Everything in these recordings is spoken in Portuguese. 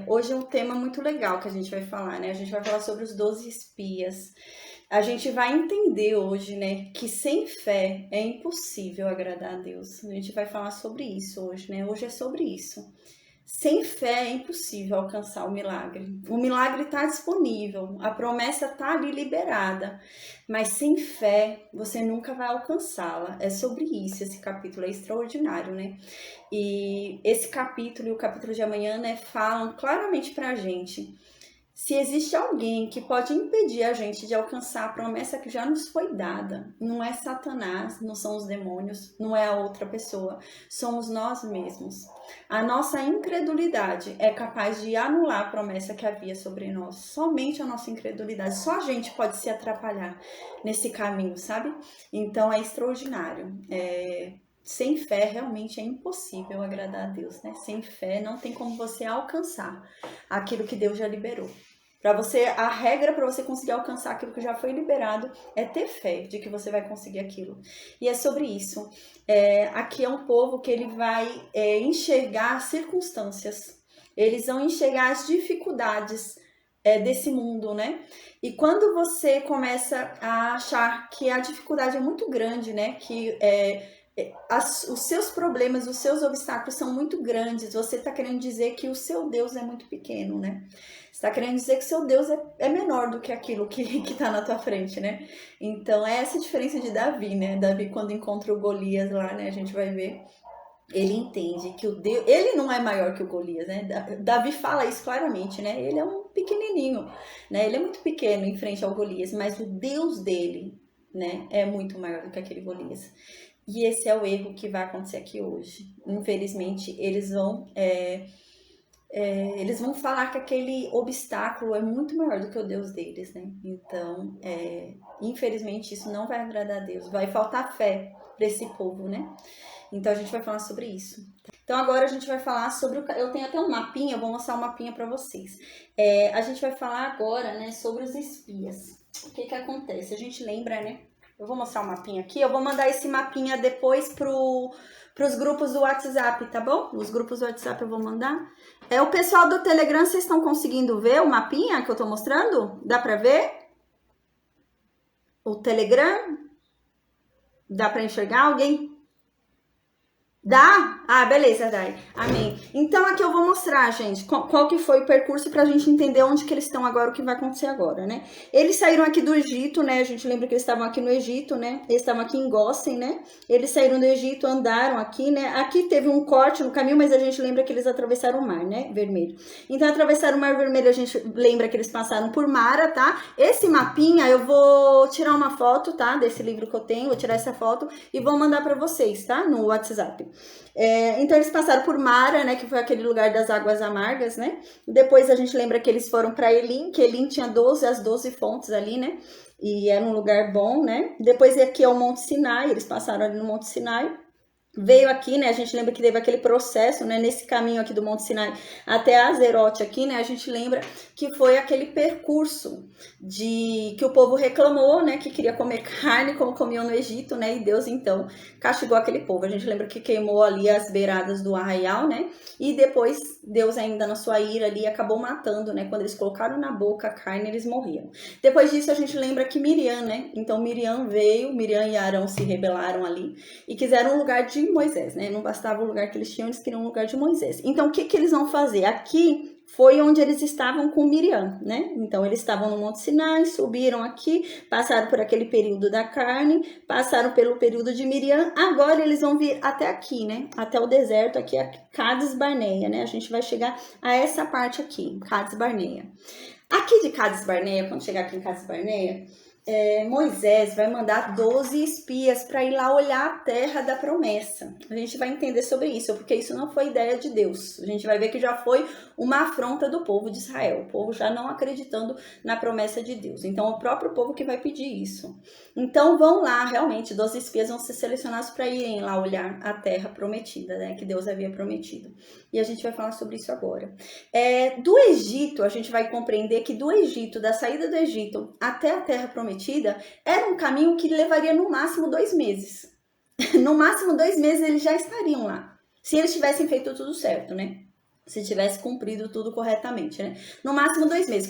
Hoje é um tema muito legal que a gente vai falar, né? A gente vai falar sobre os 12 espias. A gente vai entender hoje, né, que sem fé é impossível agradar a Deus. A gente vai falar sobre isso hoje, né? Hoje é sobre isso. Sem fé é impossível alcançar o milagre. O milagre está disponível, a promessa está ali liberada, mas sem fé você nunca vai alcançá-la. É sobre isso, esse capítulo é extraordinário, né? E esse capítulo e o capítulo de amanhã, né, falam claramente pra gente se existe alguém que pode impedir a gente de alcançar a promessa que já nos foi dada. Não é Satanás, não são os demônios, não é a outra pessoa, somos nós mesmos. A nossa incredulidade é capaz de anular a promessa que havia sobre nós. Somente a nossa incredulidade, só a gente pode se atrapalhar nesse caminho, sabe? Então é extraordinário. Sem fé realmente é impossível agradar a Deus, né? Sem fé não tem como você alcançar aquilo que Deus já liberou. A regra para você conseguir alcançar aquilo que já foi liberado é ter fé de que você vai conseguir aquilo. E é sobre isso. Aqui é um povo que ele vai enxergar as circunstâncias. Eles vão enxergar as dificuldades desse mundo, né? E quando você começa a achar que a dificuldade é muito grande, né? Que os seus problemas, os seus obstáculos são muito grandes, você está querendo dizer que o seu Deus é muito pequeno, né? Você está querendo dizer que o seu Deus é menor do que aquilo que está na tua frente, né? Então, é essa a diferença de Davi, né? Davi, quando encontra o Golias lá, né? A gente vai ver, ele entende que o Deus, ele não é maior que o Golias, né? Davi fala isso claramente, né? Ele é um pequenininho, né? Ele é muito pequeno em frente ao Golias, mas o Deus dele, né, é muito maior do que aquele Golias. E esse é o erro que vai acontecer aqui hoje. Infelizmente, eles vão falar que aquele obstáculo é muito maior do que o Deus deles, né? Então, infelizmente, isso não vai agradar a Deus. Vai faltar fé para esse povo, né? Então, a gente vai falar sobre isso. Então, agora a gente vai falar sobre eu tenho até um mapinha, eu vou mostrar um mapinha para vocês. A gente vai falar agora, né, sobre os espias. O que acontece? A gente lembra, né? Eu vou mostrar o mapinha aqui, eu vou mandar esse mapinha depois pros grupos do WhatsApp, tá bom? Os grupos do WhatsApp eu vou mandar. O pessoal do Telegram, vocês estão conseguindo ver o mapinha que eu tô mostrando? Dá pra ver? O Telegram? Dá pra enxergar alguém? Dá? Ah, beleza, Dai. Amém. Então aqui eu vou mostrar, gente, qual que foi o percurso pra gente entender onde que eles estão agora, o que vai acontecer agora, né? Eles saíram aqui do Egito, né? A gente lembra que eles estavam aqui no Egito, né? Eles estavam aqui em Gósen, né? Eles saíram do Egito, andaram aqui, né? Aqui teve um corte no caminho, mas a gente lembra que eles atravessaram o Mar, né? Vermelho. Então, atravessaram o Mar Vermelho, a gente lembra que eles passaram por Mara, tá? Esse mapinha, eu vou tirar uma foto, tá? Desse livro que eu tenho, vou tirar essa foto e vou mandar pra vocês, tá? No WhatsApp. Então eles passaram por Mara, né, que foi aquele lugar das águas amargas, né? Depois a gente lembra que eles foram para Elim, que Elim tinha as 12 fontes ali, né? E era um lugar bom, né? Depois aqui é o Monte Sinai, eles passaram ali no Monte Sinai. Veio aqui, né, a gente lembra que teve aquele processo, né, nesse caminho aqui do Monte Sinai até Azerote aqui, né, a gente lembra que foi aquele percurso que o povo reclamou, né, que queria comer carne como comiam no Egito, né, e Deus então castigou aquele povo. A gente lembra que queimou ali as beiradas do arraial, né, e depois Deus ainda na sua ira ali acabou matando, né, quando eles colocaram na boca a carne, eles morriam. Depois disso a gente lembra que Miriam, né, então Miriam e Arão se rebelaram ali e quiseram um lugar de Moisés, né? Não bastava o lugar que eles tinham, eles queriam um lugar de Moisés. Então, o que eles vão fazer? Aqui foi onde eles estavam com Miriam, né? Então, eles estavam no Monte Sinai, subiram aqui, passaram por aquele período da carne, passaram pelo período de Miriam, agora eles vão vir até aqui, né? Até o deserto, aqui a Cades Barneia, né? A gente vai chegar a essa parte aqui, Cades Barneia. Aqui de Cades Barneia, quando chegar aqui em Cades Barneia, Moisés vai mandar 12 espias para ir lá olhar a terra da promessa. A gente vai entender sobre isso, porque isso não foi ideia de Deus. A gente vai ver que já foi uma afronta do povo de Israel, o povo já não acreditando na promessa de Deus. Então, o próprio povo que vai pedir isso. Então, vão lá, realmente, 12 espias vão ser selecionados para irem lá olhar a terra prometida, né, que Deus havia prometido. E a gente vai falar sobre isso agora. Do Egito, a gente vai compreender que do Egito, da saída do Egito até a terra prometida, era um caminho que levaria no máximo 2 meses. No máximo 2 meses eles já estariam lá, se eles tivessem feito tudo certo, né? se tivesse cumprido tudo corretamente, né? No máximo 2 meses.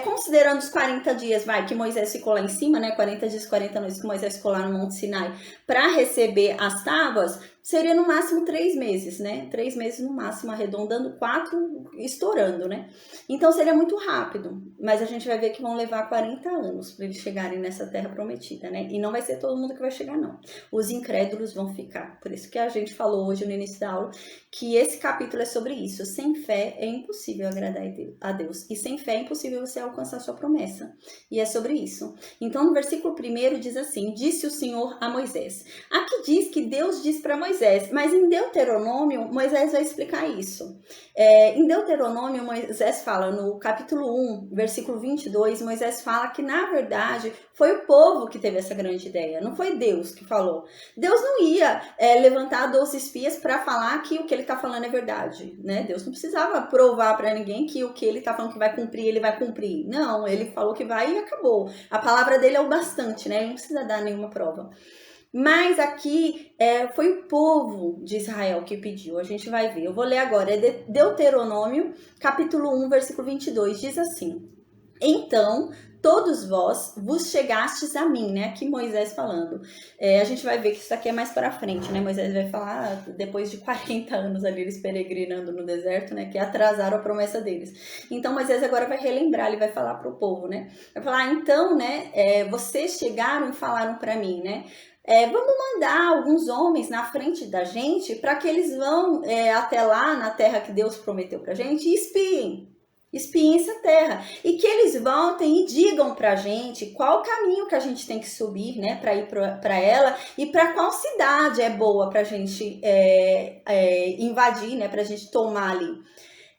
Considerando os 40 dias, que Moisés ficou lá em cima, né? 40 dias, 40 noites que Moisés ficou lá no Monte Sinai para receber as tábuas, seria no máximo 3 meses, né? 3 meses no máximo, arredondando, 4 estourando, né? Então seria muito rápido, mas a gente vai ver que vão levar 40 anos para eles chegarem nessa terra prometida, né? E não vai ser todo mundo que vai chegar, não. Os incrédulos vão ficar. Por isso que a gente falou hoje no início da aula que esse capítulo é sobre isso. Sem fé é impossível agradar a Deus. E sem fé é impossível você alcançar a sua promessa. E é sobre isso. Então, no versículo 1 diz assim: disse o Senhor a Moisés. Aqui diz que Deus diz para Moisés, mas em Deuteronômio, Moisés vai explicar isso. Em Deuteronômio, Moisés fala, no capítulo 1, versículo 22, Moisés fala que, na verdade, foi o povo que teve essa grande ideia. Não foi Deus que falou. Deus não ia levantar 12 espias para falar que o que ele está falando é verdade, né? Deus não precisava provar para ninguém que o que ele está falando que vai cumprir, ele vai cumprir. Não, ele falou que vai e acabou. A palavra dele é o bastante, né? Ele não precisa dar nenhuma prova. Mas aqui foi o povo de Israel que pediu. A gente vai ver. Eu vou ler agora. É Deuteronômio, capítulo 1, versículo 22. Diz assim: então todos vós vos chegastes a mim, né? Aqui Moisés falando. A gente vai ver que isso aqui é mais para frente, né? Moisés vai falar depois de 40 anos ali eles peregrinando no deserto, né? Que atrasaram a promessa deles. Então Moisés agora vai relembrar, ele vai falar para o povo, né? Vai falar, então, né? Vocês chegaram e falaram para mim, né? Vamos mandar alguns homens na frente da gente para que eles vão até lá na terra que Deus prometeu para a gente e espiem essa terra, e que eles voltem e digam pra gente qual caminho que a gente tem que subir, né, para ir para ela, e para qual cidade é boa pra gente invadir, né, pra gente tomar ali.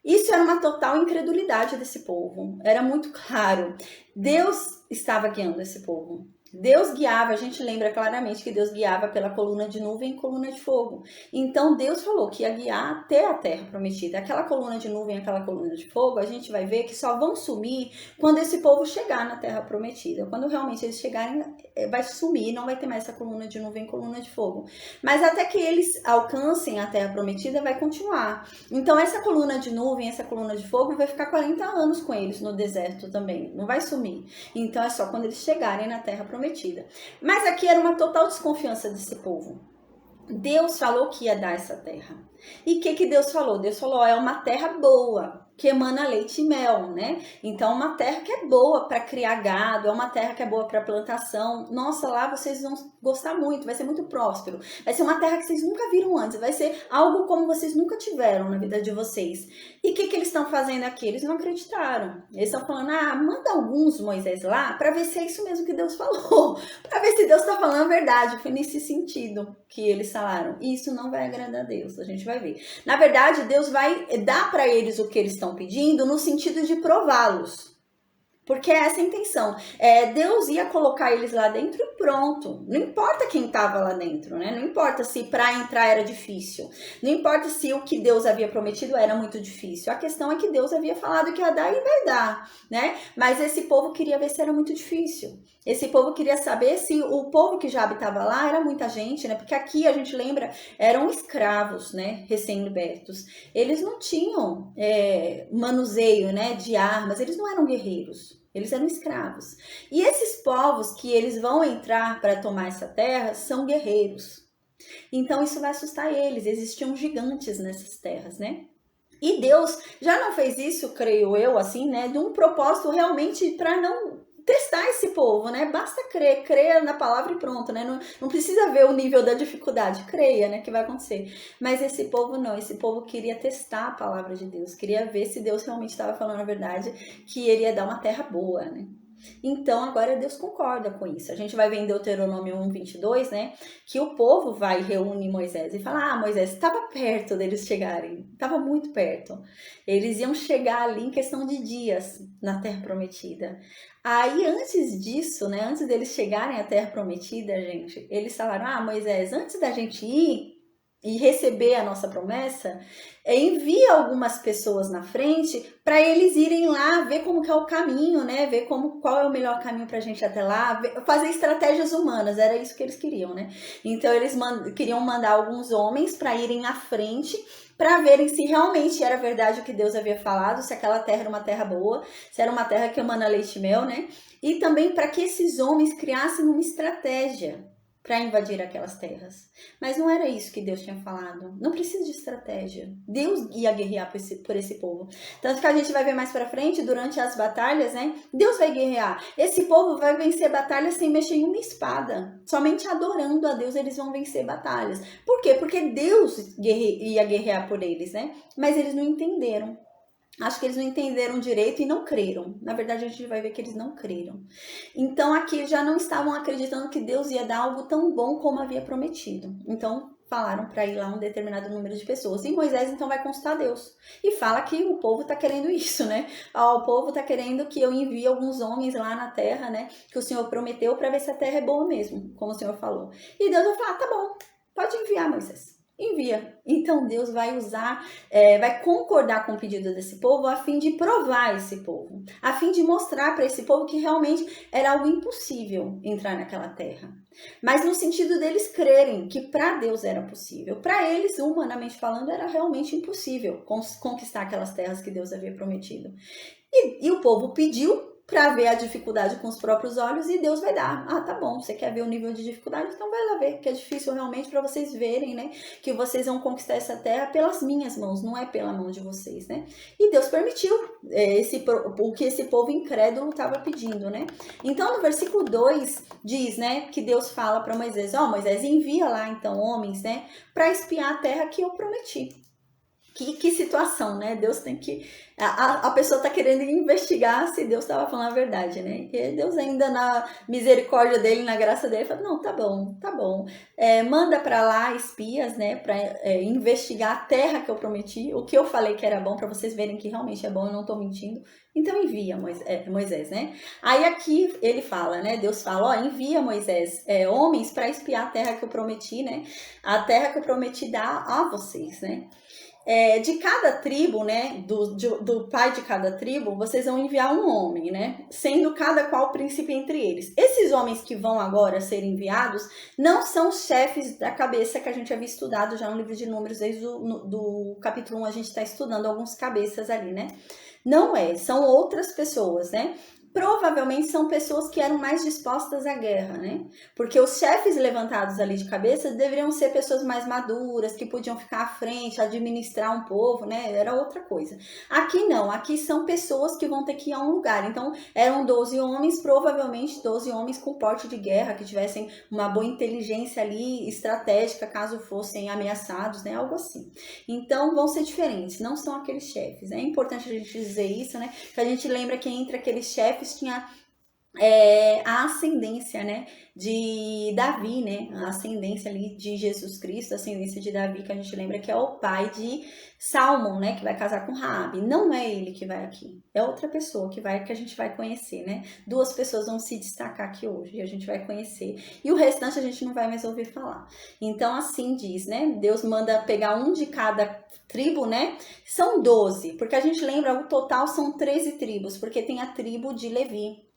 Isso era uma total incredulidade desse povo, era muito claro. Deus estava guiando esse povo. Deus guiava, a gente lembra claramente que Deus guiava pela coluna de nuvem e coluna de fogo. Então Deus falou que ia guiar até a terra prometida. Aquela coluna de nuvem, aquela coluna de fogo, a gente vai ver que só vão sumir quando esse povo chegar na terra prometida. Quando realmente eles chegarem, vai sumir, não vai ter mais essa coluna de nuvem e coluna de fogo. Mas até que eles alcancem a terra prometida, vai continuar. Então essa coluna de nuvem, essa coluna de fogo vai ficar 40 anos com eles no deserto também, não vai sumir. Então é só quando eles chegarem na terra prometida. Mas aqui era uma total desconfiança desse povo. Deus falou que ia dar essa terra. E o que Deus falou? Deus falou, é uma terra boa, que emana leite e mel, né? Então, uma terra que é boa para criar gado, é uma terra que é boa para plantação. Nossa, lá vocês vão gostar muito, vai ser muito próspero. Vai ser uma terra que vocês nunca viram antes, vai ser algo como vocês nunca tiveram na vida de vocês. E o que eles estão fazendo aqui? Eles não acreditaram. Eles estão falando, manda alguns, Moisés, lá, para ver se é isso mesmo que Deus falou. Para ver se Deus está falando a verdade. Foi nesse sentido que eles falaram. Isso não vai agradar a Deus, a gente vai ver. Na verdade, Deus vai dar para eles o que eles estão pedindo no sentido de prová-los. Porque essa é a intenção. Deus ia colocar eles lá dentro e pronto. Não importa quem estava lá dentro, né? Não importa se para entrar era difícil. Não importa se o que Deus havia prometido era muito difícil. A questão é que Deus havia falado que ia dar e vai dar, né? Mas esse povo queria ver se era muito difícil. Esse povo queria saber se o povo que já habitava lá era muita gente, né? Porque aqui, a gente lembra, eram escravos, né? Recém-libertos. Eles não tinham manuseio, né? De armas. Eles não eram guerreiros. Eles eram escravos. E esses povos que eles vão entrar para tomar essa terra são guerreiros. Então isso vai assustar eles. Existiam gigantes nessas terras, né? E Deus já não fez isso, creio eu, assim, né? De um propósito realmente para não testar esse povo, né? Basta crer, creia na palavra e pronto, né? Não precisa ver o nível da dificuldade, creia, né? Que vai acontecer. Mas esse povo não, esse povo queria testar a palavra de Deus, queria ver se Deus realmente estava falando a verdade, que ele ia dar uma terra boa, né? Então agora Deus concorda com isso. A gente vai ver em Deuteronômio 1:22, né? Que o povo vai e reúne Moisés e fala, Moisés, estava perto deles chegarem, estava muito perto. Eles iam chegar ali em questão de dias na terra prometida. Aí antes disso, né? Antes deles chegarem à terra prometida, gente, eles falaram, Moisés, antes da gente ir e receber a nossa promessa, envia algumas pessoas na frente para eles irem lá ver como que é o caminho, né? Ver qual é o melhor caminho para a gente ir até lá, fazer estratégias humanas, era isso que eles queriam, né? Então eles queriam mandar alguns homens para irem à frente para verem se realmente era verdade o que Deus havia falado, se aquela terra era uma terra boa, se era uma terra que emana leite e mel, né? E também para que esses homens criassem uma estratégia para invadir aquelas terras. Mas não era isso que Deus tinha falado. Não precisa de estratégia. Deus ia guerrear por esse povo. Tanto que a gente vai ver mais para frente, durante as batalhas, né? Deus vai guerrear. Esse povo vai vencer batalhas sem mexer em uma espada. Somente adorando a Deus eles vão vencer batalhas. Por quê? Porque Deus ia guerrear por eles, né? Mas eles não entenderam. Acho que eles não entenderam direito e não creram. Na verdade, a gente vai ver que eles não creram. Então, aqui já não estavam acreditando que Deus ia dar algo tão bom como havia prometido. Então, falaram para ir lá um determinado número de pessoas. E Moisés, então, vai consultar Deus. E fala que o povo está querendo isso, né? O povo está querendo que eu envie alguns homens lá na terra, né? Que o Senhor prometeu para ver se a terra é boa mesmo, como o Senhor falou. E Deus vai falar, tá bom, pode enviar, Moisés. Envia. Então Deus vai usar, vai concordar com o pedido desse povo a fim de provar esse povo, a fim de mostrar para esse povo que realmente era algo impossível entrar naquela terra. Mas no sentido deles crerem que para Deus era possível. Para eles, humanamente falando, era realmente impossível conquistar aquelas terras que Deus havia prometido. E o povo pediu para ver a dificuldade com os próprios olhos e Deus vai dar. Ah, tá bom, você quer ver o nível de dificuldade? Então vai lá ver, que é difícil realmente para vocês verem, né? Que vocês vão conquistar essa terra pelas minhas mãos, não é pela mão de vocês, né? E Deus permitiu o que esse povo incrédulo estava pedindo, né? Então no versículo 2 diz, né, que Deus fala para Moisés, Moisés, envia lá então homens, né, para espiar a terra que eu prometi. Que situação, né? Deus tem que... A pessoa tá querendo investigar se Deus estava falando a verdade, né? E Deus ainda na misericórdia dele, na graça dele, fala, não, tá bom. Manda para lá espias, né? Para investigar a terra que eu prometi, o que eu falei que era bom, para vocês verem que realmente é bom, eu não tô mentindo. Então envia Moisés, né? Aí aqui ele fala, né? Deus fala, envia Moisés homens para espiar a terra que eu prometi, né? A terra que eu prometi dar a vocês, né? De cada tribo, né, do pai de cada tribo, vocês vão enviar um homem, né, sendo cada qual príncipe entre eles. Esses homens que vão agora ser enviados não são os chefes da cabeça que a gente havia estudado já no livro de Números, desde do capítulo 1 a gente está estudando alguns cabeças ali, né. Não são outras pessoas, né. Provavelmente são pessoas que eram mais dispostas à guerra, né? Porque os chefes levantados ali de cabeça deveriam ser pessoas mais maduras, que podiam ficar à frente, administrar um povo, né? Era outra coisa. Aqui não, aqui são pessoas que vão ter que ir a um lugar. Então, eram 12 homens, provavelmente 12 homens com porte de guerra, que tivessem uma boa inteligência ali, estratégica, caso fossem ameaçados, né? Algo assim. Então, vão ser diferentes, não são aqueles chefes. É importante a gente dizer isso, né? Que a gente lembra que entre aqueles chefes tinha a ascendência, né, de Davi, né, a ascendência ali de Jesus Cristo, a ascendência de Davi, que a gente lembra que é o pai de Salmão, né, que vai casar com Raabe. Não é ele que vai aqui, é outra pessoa que a gente vai conhecer, né. Duas pessoas vão se destacar aqui hoje e a gente vai conhecer. E o restante a gente não vai mais ouvir falar. Então assim diz, né, Deus manda pegar um de cada tribo, né, são 12, porque a gente lembra, o total são 13 tribos, porque tem a tribo de Levi.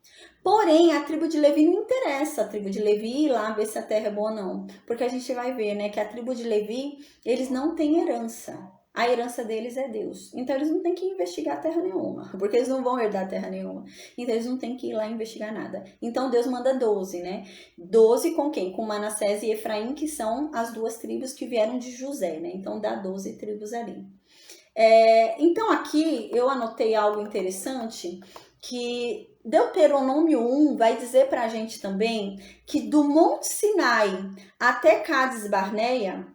Porém, a tribo de Levi não interessa a tribo de Levi ir lá ver se a terra é boa ou não. Porque a gente vai ver, né, que a tribo de Levi, eles não têm herança. A herança deles é Deus. Então, eles não têm que investigar terra nenhuma. Porque eles não vão herdar terra nenhuma. Então, eles não têm que ir lá investigar nada. Então, Deus manda 12, né? 12 com quem? Com Manassés e Efraim, que são as duas tribos que vieram de José, né? Então, dá 12 tribos ali. Então, aqui eu anotei algo interessante, que Deuteronômio 1 vai dizer para a gente também que do Monte Sinai até Cades Barneia,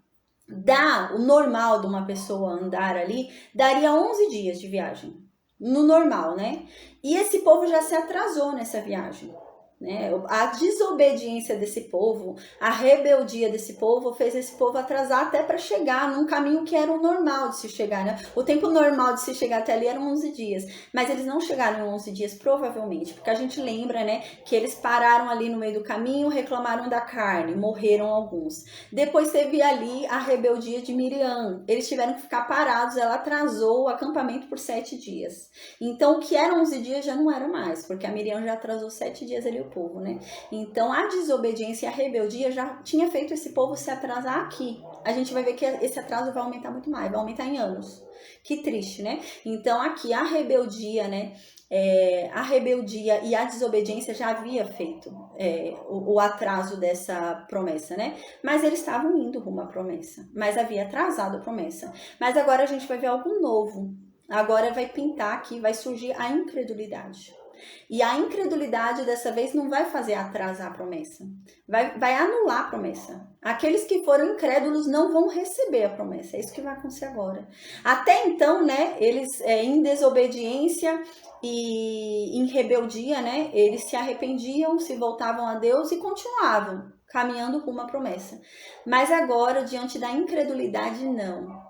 o normal de uma pessoa andar ali, daria 11 dias de viagem. No normal, né? E esse povo já se atrasou nessa viagem. Né? A desobediência desse povo, a rebeldia desse povo fez esse povo atrasar até para chegar num caminho que era o normal de se chegar, né? O tempo normal de se chegar até ali eram 11 dias, mas eles não chegaram em 11 dias provavelmente, porque a gente lembra, né, que eles pararam ali no meio do caminho, reclamaram da carne, morreram alguns. Depois teve ali a rebeldia de Miriam, eles tiveram que ficar parados, ela atrasou o acampamento por 7 dias. Então o que era 11 dias já não era mais, porque a Miriam já atrasou 7 dias ali o povo, né? Então, a desobediência e a rebeldia já tinha feito esse povo se atrasar aqui. A gente vai ver que esse atraso vai aumentar muito mais, vai aumentar em anos. Que triste, né? Então, aqui a rebeldia, né? A rebeldia e a desobediência já havia feito o atraso dessa promessa, né? Mas eles estavam indo rumo à promessa, mas havia atrasado a promessa. Mas agora a gente vai ver algo novo. Agora vai pintar aqui, vai surgir a incredulidade. E a incredulidade dessa vez não vai fazer atrasar a promessa, vai anular a promessa. Aqueles que foram incrédulos não vão receber a promessa, é isso que vai acontecer agora. Até então, né, eles em desobediência e em rebeldia, né, eles se arrependiam, se voltavam a Deus e continuavam caminhando rumo à promessa. Mas agora, diante da incredulidade,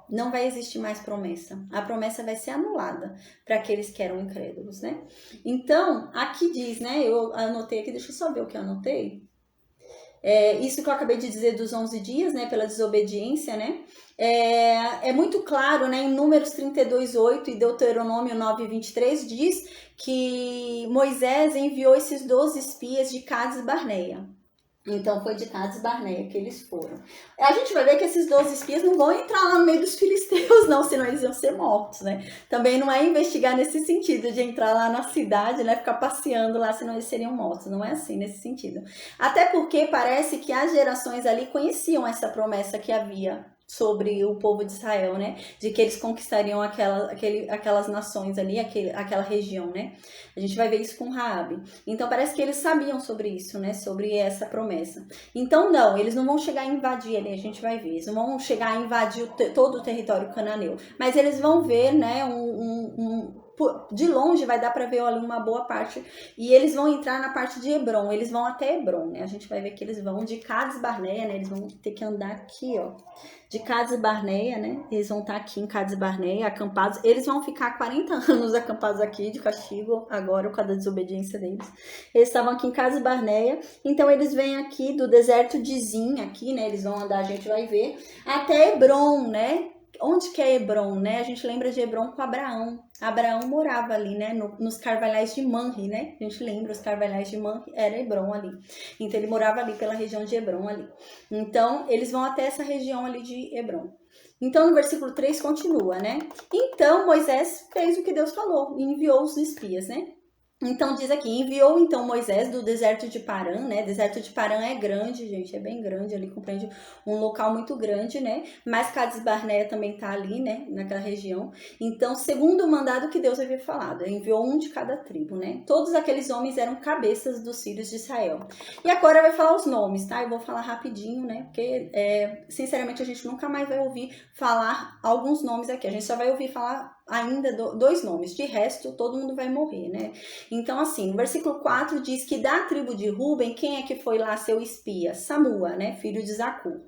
não vai existir mais promessa. A promessa vai ser anulada para aqueles que eram incrédulos, né? Então, aqui diz, né? Eu anotei aqui, deixa eu só ver o que eu anotei. Isso que eu acabei de dizer dos 11 dias, né? Pela desobediência, né? É muito claro, né? Em Números 32:8 e Deuteronômio 9:23 diz que Moisés enviou esses 12 espias de Cades Barneia. Então foi de Cades Barneia que eles foram. A gente vai ver que esses 12 espias não vão entrar lá no meio dos filisteus, não, senão eles iam ser mortos, né? Também não é investigar nesse sentido de entrar lá na cidade, né? Ficar passeando lá, senão eles seriam mortos. Não é assim nesse sentido. Até porque parece que as gerações ali conheciam essa promessa que havia sobre o povo de Israel, né? De que eles conquistariam aquelas nações ali, aquela região, né? A gente vai ver isso com Raabe. Então parece que eles sabiam sobre isso, né? Sobre essa promessa. Então não, eles não vão chegar a invadir ali, a gente vai ver. Eles não vão chegar a invadir todo o território cananeu. Mas eles vão ver, né? De longe vai dar para ver ali uma boa parte. E eles vão entrar na parte de Hebron. Eles vão até Hebron, né? A gente vai ver que eles vão de Cades Barneia, né? Eles vão ter que andar aqui, ó. De Cades Barneia, né? Eles vão estar aqui em Cades Barneia, acampados. Eles vão ficar 40 anos acampados aqui de castigo, agora, por causa da desobediência deles. Eles estavam aqui em Cades Barneia. Então, eles vêm aqui do deserto de Zin, aqui, né? Eles vão andar, a gente vai ver, até Hebron, né? Onde que é Hebron, né? A gente lembra de Hebron com Abraão. Abraão morava ali, né? Nos carvalhais de Manre, né? A gente lembra, os carvalhais de Manre era Hebron ali. Então, ele morava ali pela região de Hebron ali. Então, eles vão até essa região ali de Hebron. Então, no versículo 3 continua, né? Então, Moisés fez o que Deus falou e enviou os espias, né? Então, diz aqui, enviou então Moisés do deserto de Parã, né? Deserto de Parã é grande, gente, é bem grande, ali compreende um local muito grande, né? Mas Cades Barneia também tá ali, né? Naquela região. Então, segundo o mandado que Deus havia falado, enviou um de cada tribo, né? Todos aqueles homens eram cabeças dos filhos de Israel. E agora vai falar os nomes, tá? Eu vou falar rapidinho, né? Porque, sinceramente, a gente nunca mais vai ouvir falar alguns nomes aqui. A gente só vai ouvir falar ainda 2 nomes. De resto, todo mundo vai morrer, né? Então, assim, o versículo 4 diz que da tribo de Ruben, quem é que foi lá seu espia? Samua, né? Filho de Zacur.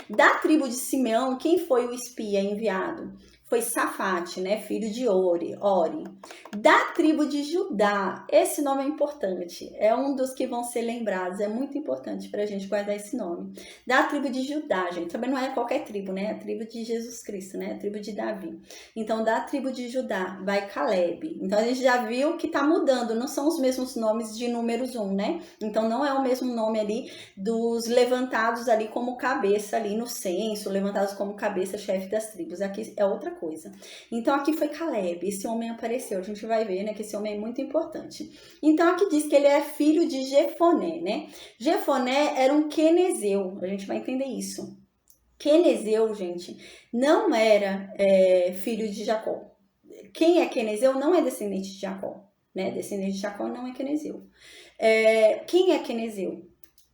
Da tribo de Simeão, quem foi o espia enviado? Foi Safate, né? Filho de Ori. Da tribo de Judá, esse nome é importante, é um dos que vão ser lembrados, é muito importante pra gente guardar esse nome. Da tribo de Judá, gente, também não é qualquer tribo, né? É a tribo de Jesus Cristo, né? A tribo de Davi. Então, da tribo de Judá, vai Caleb. Então, a gente já viu que tá mudando, não são os mesmos nomes de Números 1, né? Então, não é o mesmo nome ali dos levantados ali como cabeça ali no censo, levantados como cabeça, chefe das tribos. Aqui é outra coisa. Então, aqui foi Caleb, esse homem apareceu, a gente vai ver, né, que esse homem é muito importante. Então, aqui diz que ele é filho de Jefoné, né? Jefoné era um quenezeu, a gente vai entender isso. Quenezeu, gente, não era filho de Jacó. Quem é quenezeu não é descendente de Jacó, né? Descendente de Jacó não é quenezeu. Quem é quenezeu?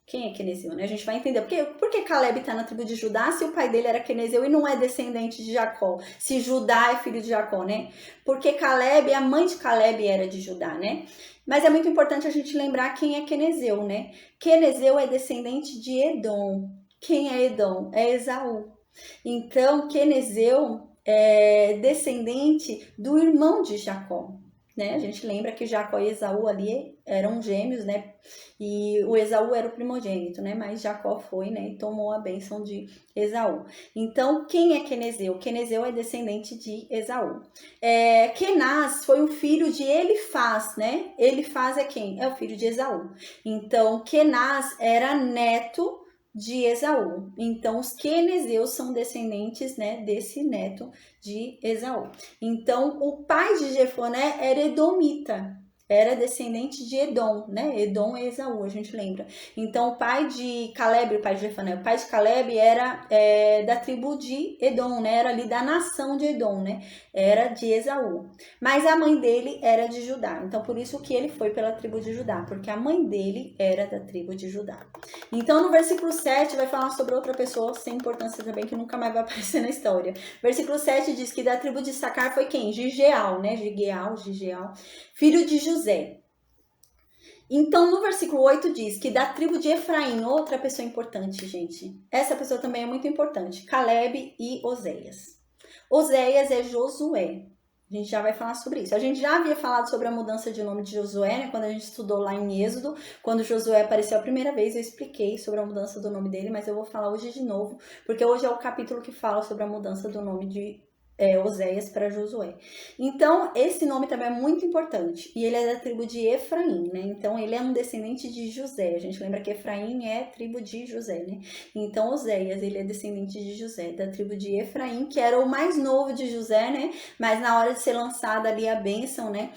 Quem é quenezeu, né? A gente vai entender. Por que Caleb está na tribo de Judá se o pai dele era quenezeu e não é descendente de Jacó? Se Judá é filho de Jacó, né? Porque Caleb, a mãe de Caleb era de Judá, né? Mas é muito importante a gente lembrar quem é quenezeu, né? Quenezeu é descendente de Edom. Quem é Edom? É Esaú. Então, quenezeu é descendente do irmão de Jacó. né? A gente lembra que Jacó e Esaú ali eram gêmeos, né? E o Esaú era o primogênito, né? Mas Jacó foi, né? E tomou a bênção de Esaú. Então, quem é Quenezeu? Quenezeu é descendente de Esaú. Kenaz foi o filho de Elifaz, né? Elifaz é quem? É o filho de Esaú. Então, Kenaz era neto de Esaú. Então, os quenezeus são descendentes, né, desse neto de Esaú. Então, o pai de Jefoné era edomita, era descendente de Edom, né? Edom é Esaú, a gente lembra. Então, o pai de Caleb, o pai de Jefoné, o pai de Caleb era da tribo de Edom, né? Era ali da nação de Edom, né? Era de Esaú. Mas a mãe dele era de Judá. Então, por isso que ele foi pela tribo de Judá, porque a mãe dele era da tribo de Judá. Então, no versículo 7, vai falar sobre outra pessoa sem importância também, que nunca mais vai aparecer na história. Versículo 7 diz que da tribo de Sacar foi quem? Gigeal, né? Gigeal, filho de José. Então, no versículo 8 diz que da tribo de Efraim, outra pessoa importante, gente. Essa pessoa também é muito importante. Caleb e Oséias. Oséias é Josué. A gente já vai falar sobre isso. A gente já havia falado sobre a mudança de nome de Josué, né? Quando a gente estudou lá em Êxodo, quando Josué apareceu a primeira vez, eu expliquei sobre a mudança do nome dele, mas eu vou falar hoje de novo, porque hoje é o capítulo que fala sobre a mudança do nome de Oséias para Josué. Então, esse nome também é muito importante. E ele é da tribo de Efraim, né? Então, ele é um descendente de José. A gente lembra que Efraim é tribo de José, né? Então, Oséias, ele é descendente de José, da tribo de Efraim, que era o mais novo de José, né? Mas na hora de ser lançada ali a bênção, né?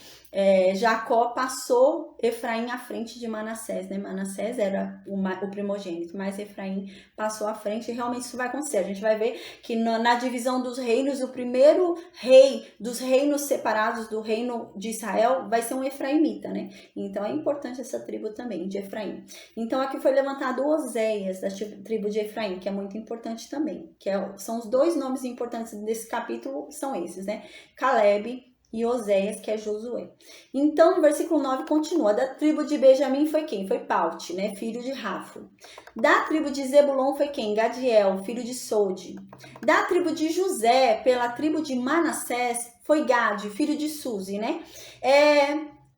Jacó passou Efraim à frente de Manassés, né? Manassés era o primogênito, mas Efraim passou à frente e realmente isso vai acontecer. A gente vai ver que na divisão dos reinos, o primeiro rei dos reinos separados do reino de Israel vai ser um efraimita, né? Então é importante essa tribo também, de Efraim. Então aqui foi levantado Oséias, da tribo de Efraim, que é muito importante também. São os dois nomes importantes desse capítulo, são esses, né? Caleb e Oséias, que é Josué. Então, no versículo 9 continua. Da tribo de Benjamim foi quem? Foi Paute, né? Filho de Rafo. Da tribo de Zebulon foi quem? Gadiel, filho de Sode. Da tribo de José, pela tribo de Manassés, foi Gade, filho de Suzi, né?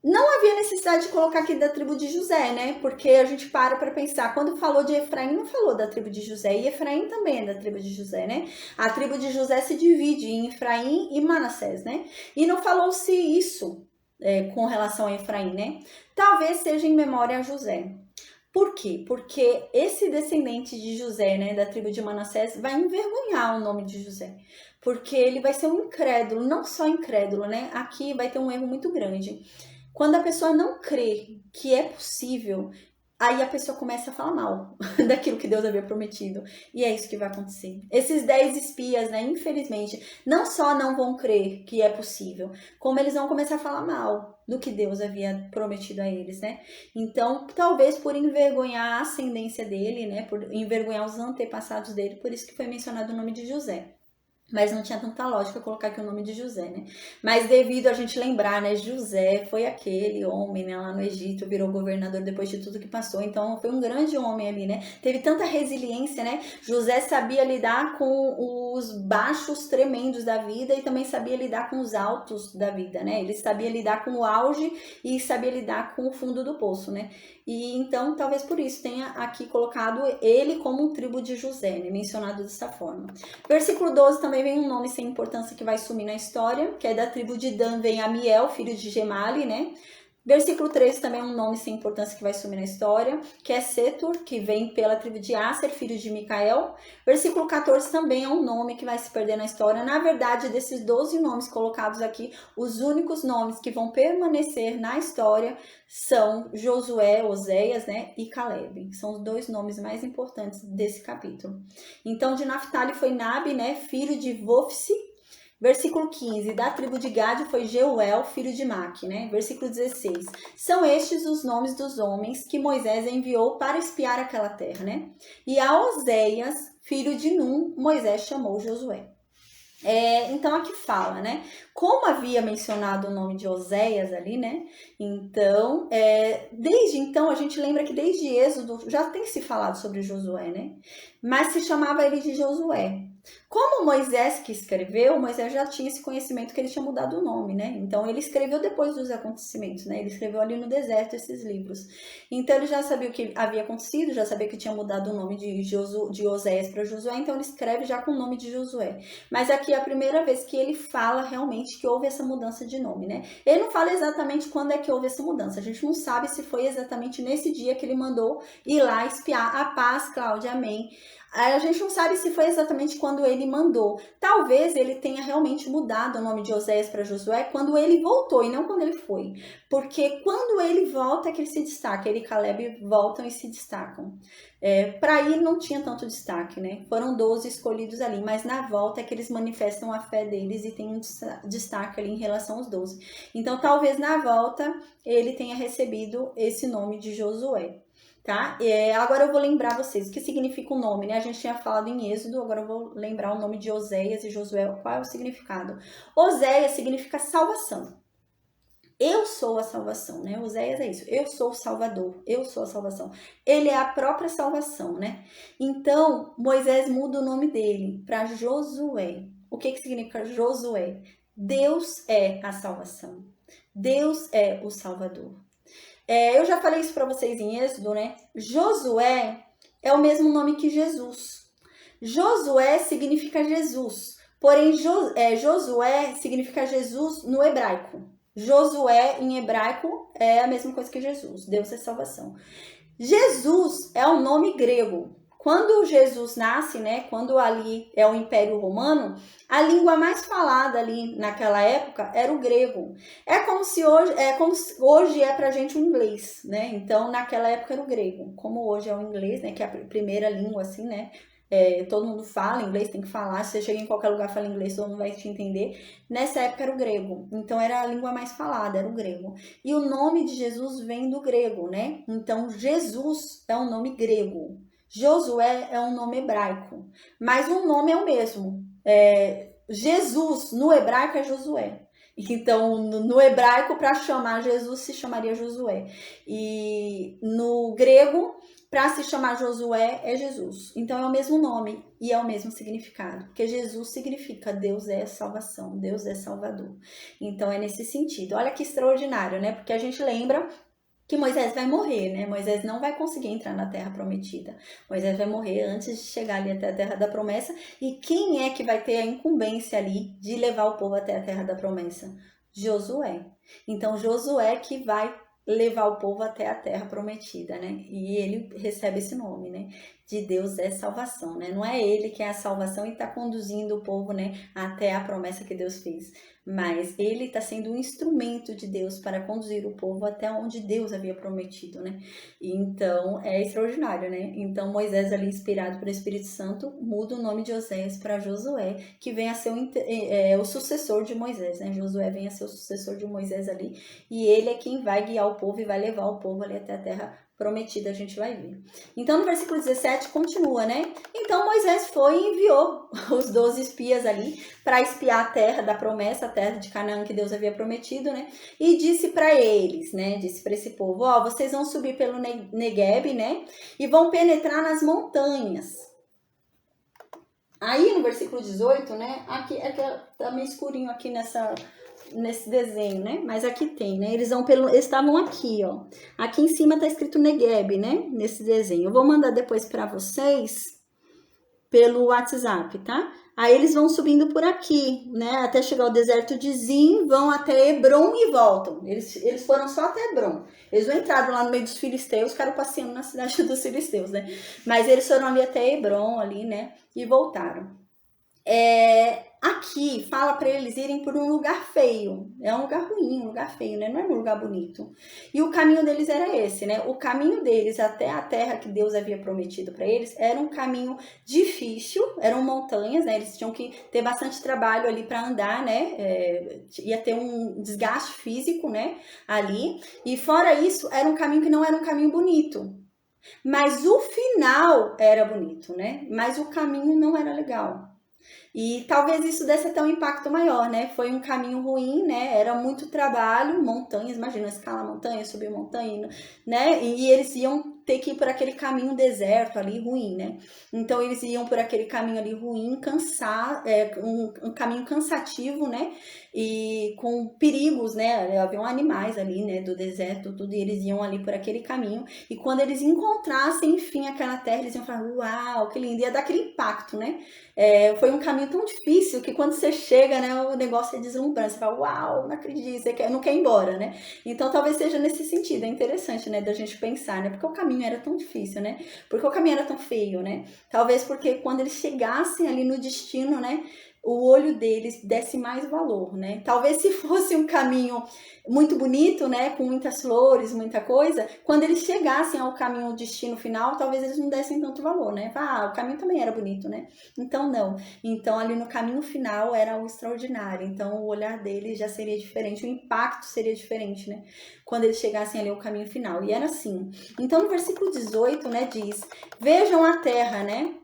Não havia necessidade de colocar aqui da tribo de José, né? Porque a gente para pensar. Quando falou de Efraim, não falou da tribo de José. E Efraim também é da tribo de José, né? A tribo de José se divide em Efraim e Manassés, né? E não falou-se isso com relação a Efraim, né? Talvez seja em memória a José. Por quê? Porque esse descendente de José, né, da tribo de Manassés, vai envergonhar o nome de José. Porque ele vai ser um incrédulo, não só incrédulo, né? Aqui vai ter um erro muito grande. Quando a pessoa não crê que é possível, aí a pessoa começa a falar mal daquilo que Deus havia prometido. E é isso que vai acontecer. Esses 10 espias, né, infelizmente, não só não vão crer que é possível, como eles vão começar a falar mal do que Deus havia prometido a eles, né? Então, talvez por envergonhar a ascendência dele, né, por envergonhar os antepassados dele, por isso que foi mencionado o nome de José. Mas não tinha tanta lógica colocar aqui o nome de José, né? Mas devido a gente lembrar, né? José foi aquele homem, né? Lá no Egito, virou governador depois de tudo que passou. Então, foi um grande homem ali, né? Teve tanta resiliência, né? José sabia lidar com os baixos tremendos da vida e também sabia lidar com os altos da vida, né? Ele sabia lidar com o auge e sabia lidar com o fundo do poço, né? E então, talvez por isso tenha aqui colocado ele como um tribo de José, né? Mencionado dessa forma. Versículo 12 também vem um nome sem importância que vai sumir na história, que é da tribo de Dan, vem Amiel, filho de Gemali, né? Versículo 13 também é um nome sem importância que vai sumir na história, que é Setur, que vem pela tribo de Aser, filho de Micael. Versículo 14 também é um nome que vai se perder na história. Na verdade, desses 12 nomes colocados aqui, os únicos nomes que vão permanecer na história são Josué, Oséias, né, e Caleb. São os dois nomes mais importantes desse capítulo. Então, de Naphtali foi Nabe, né, filho de Vofsi. Versículo 15, da tribo de Gade foi Jeuel, filho de Maque, né? Versículo 16, são estes os nomes dos homens que Moisés enviou para espiar aquela terra, né? E a Oséias, filho de Num, Moisés chamou Josué. Então aqui fala, né? Como havia mencionado o nome de Oséias ali, né? Então, desde então, a gente lembra que desde Êxodo já tem se falado sobre Josué, né? Mas se chamava ele de Josué. Como Moisés que escreveu, Moisés já tinha esse conhecimento que ele tinha mudado o nome, né? Então ele escreveu depois dos acontecimentos, né? Ele escreveu ali no deserto esses livros. Então ele já sabia o que havia acontecido, já sabia que tinha mudado o nome de Oséias para Josué, então ele escreve já com o nome de Josué. Mas aqui é a primeira vez que ele fala realmente que houve essa mudança de nome, né? Ele não fala exatamente quando é que houve essa mudança. A gente não sabe se foi exatamente nesse dia que ele mandou ir lá espiar. A paz, Cláudia, amém. A gente não sabe se foi exatamente quando ele mandou. Talvez ele tenha realmente mudado o nome de Oséias para Josué quando ele voltou e não quando ele foi. Porque quando ele volta é que ele se destaca. Ele e Caleb voltam e se destacam. Para ir não tinha tanto destaque, né? Foram 12 escolhidos ali, mas na volta é que eles manifestam a fé deles e tem um destaque ali em relação aos 12. Então talvez na volta ele tenha recebido esse nome de Josué. Tá? Agora eu vou lembrar vocês o que significa o nome, né? A gente tinha falado em Êxodo, agora eu vou lembrar o nome de Oséias e Josué. Qual é o significado? Oséias significa salvação. Eu sou a salvação, né? Oséias é isso. Eu sou o Salvador. Eu sou a salvação. Ele é a própria salvação, né? Então, Moisés muda o nome dele para Josué. O que significa Josué? Deus é a salvação. Deus é o Salvador. Eu já falei isso para vocês em Êxodo, né? Josué é o mesmo nome que Jesus. Josué significa Jesus. Porém, Josué significa Jesus no hebraico. Josué em hebraico é a mesma coisa que Jesus. Deus é salvação. Jesus é um nome grego. Quando Jesus nasce, né, quando ali é o Império Romano, a língua mais falada ali naquela época era o grego. É como se hoje é pra gente o inglês, né? Então, naquela época era o grego. Como hoje é o inglês, né, que é a primeira língua, assim, né? Todo mundo fala inglês, tem que falar. Se você chega em qualquer lugar e fala inglês, todo mundo vai te entender. Nessa época era o grego. Então, era a língua mais falada, era o grego. E o nome de Jesus vem do grego, né? Então, Jesus é um nome grego. Josué é um nome hebraico, mas o nome é o mesmo. Jesus, no hebraico, é Josué. Então, no hebraico, para chamar Jesus, se chamaria Josué. E no grego, para se chamar Josué, é Jesus. Então, é o mesmo nome e é o mesmo significado. Porque Jesus significa Deus é salvação, Deus é salvador. Então, é nesse sentido. Olha que extraordinário, né? Porque a gente lembra que Moisés vai morrer, né? Moisés não vai conseguir entrar na Terra Prometida. Moisés vai morrer antes de chegar ali até a Terra da Promessa. E quem é que vai ter a incumbência ali de levar o povo até a Terra da Promessa? Josué. Então, Josué que vai levar o povo até a Terra Prometida, né? E ele recebe esse nome, né? De Deus é salvação, né? Não é ele que é a salvação e está conduzindo o povo, né, até a promessa que Deus fez, mas ele está sendo um instrumento de Deus para conduzir o povo até onde Deus havia prometido, né? Então, é extraordinário, né? Então, Moisés ali, inspirado pelo Espírito Santo, muda o nome de Oséias para Josué, que vem a ser o sucessor de Moisés, né? Josué vem a ser o sucessor de Moisés ali, e ele é quem vai guiar o povo e vai levar o povo ali até a terra prometida, a gente vai ver. Então, no versículo 17, continua, né? Então, Moisés foi e enviou os 12 espias ali para espiar a terra da promessa, a terra de Canaã que Deus havia prometido, né? E disse para eles, né? Disse para esse povo, vocês vão subir pelo Negueb, né? E vão penetrar nas montanhas. Aí, no versículo 18, né? Aqui, tá meio escurinho aqui nesse desenho, né? Mas aqui tem, né? Eles estavam aqui, ó. Aqui em cima tá escrito Negueb, né? Nesse desenho. Eu vou mandar depois para vocês pelo WhatsApp, tá? Aí eles vão subindo por aqui, né? Até chegar ao deserto de Zin, vão até Hebron e voltam. Eles foram só até Hebron. Eles não entraram lá no meio dos filisteus, ficaram passeando na cidade dos filisteus, né? Mas eles foram ali até Hebron, ali, né? E voltaram. Aqui fala para eles irem por um lugar feio. É um lugar ruim, um lugar feio, né? Não é um lugar bonito. E o caminho deles era esse, né? O caminho deles até a terra que Deus havia prometido para eles era um caminho difícil, eram montanhas, né? Eles tinham que ter bastante trabalho ali para andar, né? Ia ter um desgaste físico, né? Ali. E fora isso, era um caminho que não era um caminho bonito. Mas o final era bonito, né? Mas o caminho não era legal. E talvez isso desse até um impacto maior, né? Foi um caminho ruim, né? Era muito trabalho, montanhas, imagina, escalar montanha, subir montanha, né? E eles iam ter que ir por aquele caminho deserto ali, ruim, né? Então eles iam por aquele caminho ali ruim, um caminho cansativo, né? E com perigos, né? Haviam animais ali, né? Do deserto, tudo, e eles iam ali por aquele caminho. E quando eles encontrassem, enfim, aquela terra, eles iam falar, uau, que lindo, ia dar aquele impacto, né? Foi um caminho tão difícil que quando você chega, né, o negócio é deslumbrante. Você fala, uau, não acredito, não quer ir embora, né? Então talvez seja nesse sentido, é interessante, né, da gente pensar, né? Porque o caminho era tão difícil, né? Porque o caminho era tão feio, né? Talvez porque quando eles chegassem ali no destino, né, o olho deles desse mais valor, né? Talvez se fosse um caminho muito bonito, né, com muitas flores, muita coisa, quando eles chegassem ao caminho, ao destino final, talvez eles não dessem tanto valor, né? O caminho também era bonito, né? Então não. Então ali no caminho final era o extraordinário. Então o olhar deles já seria diferente, o impacto seria diferente, né? Quando eles chegassem ali ao caminho final. E era assim. Então no versículo 18, né, diz: "Vejam a terra, né?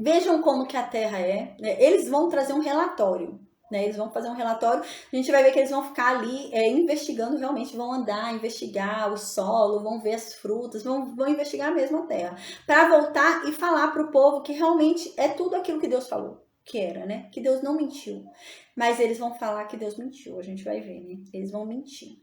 Vejam como que a terra é, né? Eles vão trazer um relatório, né? Eles vão fazer um relatório, a gente vai ver que eles vão ficar ali investigando, realmente vão andar, investigar o solo, vão ver as frutas, vão investigar mesmo a terra, para voltar e falar para o povo que realmente é tudo aquilo que Deus falou que era, né? Que Deus não mentiu. Mas eles vão falar que Deus mentiu, a gente vai ver, né? Eles vão mentir.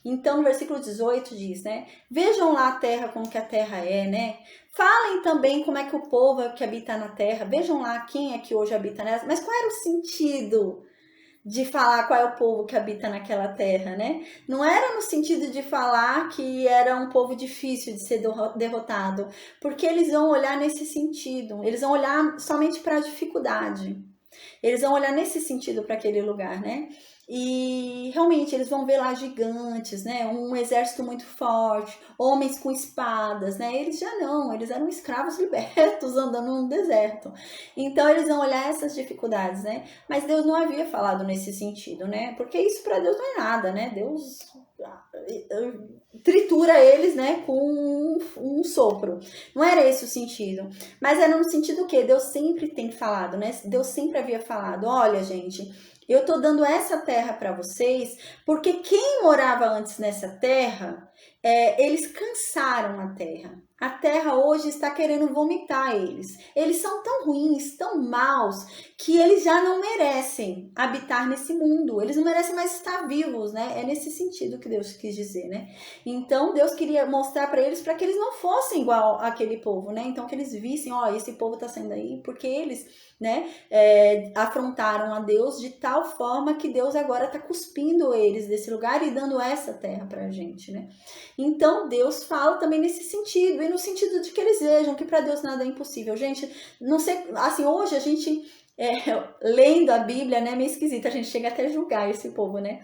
Então, no versículo 18 diz, né? Vejam lá a terra, como que a terra é, né? Falem também como é que o povo que habita na terra, vejam lá quem é que hoje habita nela, mas qual era o sentido de falar qual é o povo que habita naquela terra, né? Não era no sentido de falar que era um povo difícil de ser derrotado, porque eles vão olhar nesse sentido, eles vão olhar somente para a dificuldade. Eles vão olhar nesse sentido para aquele lugar, né? E realmente eles vão ver lá gigantes, né? Um exército muito forte, homens com espadas, né? Eles já não, eles eram escravos libertos andando no deserto. Então eles vão olhar essas dificuldades, né? Mas Deus não havia falado nesse sentido, né? Porque isso para Deus não é nada, né? Deus tritura eles, né, com um sopro. Não era esse o sentido. Mas era no sentido que Deus sempre tem falado, né? Deus sempre havia falado, olha, gente, eu tô dando essa terra para vocês, porque quem morava antes nessa terra, eles cansaram a terra. A terra hoje está querendo vomitar eles. Eles são tão ruins, tão maus, que eles já não merecem habitar nesse mundo. Eles não merecem mais estar vivos, né? É nesse sentido que Deus quis dizer, né? Então Deus queria mostrar para eles que eles não fossem igual àquele povo, né? Então que eles vissem, ó, esse povo tá saindo aí porque eles, né, afrontaram a Deus de tal forma que Deus agora tá cuspindo eles desse lugar e dando essa terra pra gente, né? Então Deus fala também nesse sentido, e no sentido de que eles vejam que para Deus nada é impossível. Gente, não sei, assim, hoje a gente lendo a Bíblia, né, meio esquisito, a gente chega até a julgar esse povo, né?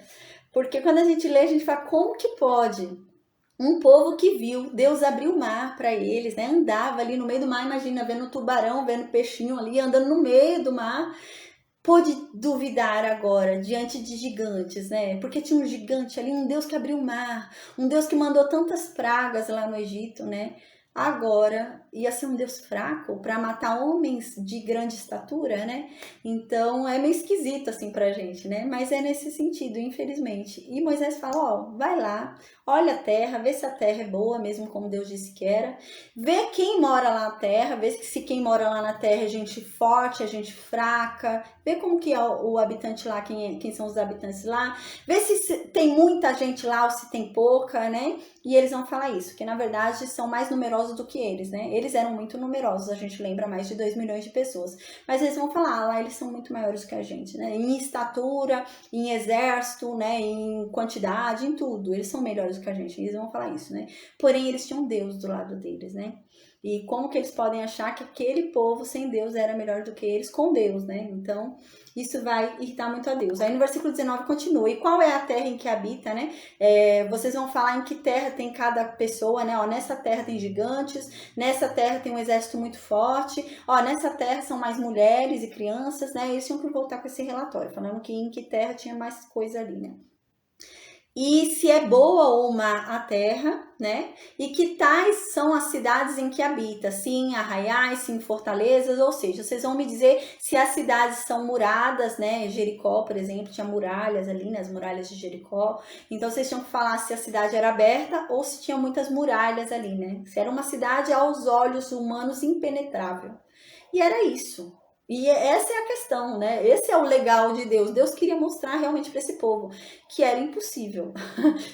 Porque quando a gente lê, a gente fala, como que pode? Um povo que viu Deus abrir o mar para eles, né? Andava ali no meio do mar, imagina, vendo tubarão, vendo peixinho ali, andando no meio do mar, pôde duvidar agora diante de gigantes, né? Porque tinha um gigante ali, um Deus que abriu o mar, um Deus que mandou tantas pragas lá no Egito, né? Agora ia ser um Deus fraco para matar homens de grande estatura, né? Então é meio esquisito assim pra gente, né? Mas é nesse sentido, infelizmente. E Moisés fala: ó, vai lá, olha a terra, vê se a terra é boa, mesmo como Deus disse que era. Vê quem mora lá na terra, vê se quem mora lá na terra é gente forte, é gente fraca. Vê como que é o habitante lá, quem são os habitantes lá. Vê se tem muita gente lá ou se tem pouca, né? E eles vão falar isso, que na verdade são mais numerosos do que eles, né? Eles eram muito numerosos, a gente lembra, mais de 2 milhões de pessoas. Mas eles vão falar, lá eles são muito maiores que a gente, né? Em estatura, em exército, né? Em quantidade, em tudo. Eles são melhores que a gente, eles vão falar isso, né? Porém, eles tinham Deus do lado deles, né? E como que eles podem achar que aquele povo sem Deus era melhor do que eles com Deus, né? Então, isso vai irritar muito a Deus. Aí no versículo 19 continua. E qual é a terra em que habita, né? Vocês vão falar em que terra tem cada pessoa, né? Ó, nessa terra tem gigantes, nessa terra tem um exército muito forte, ó, nessa terra são mais mulheres e crianças, né? Eles tinham que voltar com esse relatório, falando que em que terra tinha mais coisa ali, né? e se é boa ou má a terra, né? E que tais são as cidades em que habita, se em arraiais, se em fortalezas, ou seja, vocês vão me dizer se as cidades são muradas, né? Jericó, por exemplo, tinha muralhas ali, né? As muralhas de Jericó. Então vocês tinham que falar se a cidade era aberta ou se tinha muitas muralhas ali, né? Se era uma cidade aos olhos humanos impenetrável. E era isso. E essa é a questão, né? Esse é o legal de Deus. Deus queria mostrar realmente para esse povo que era impossível.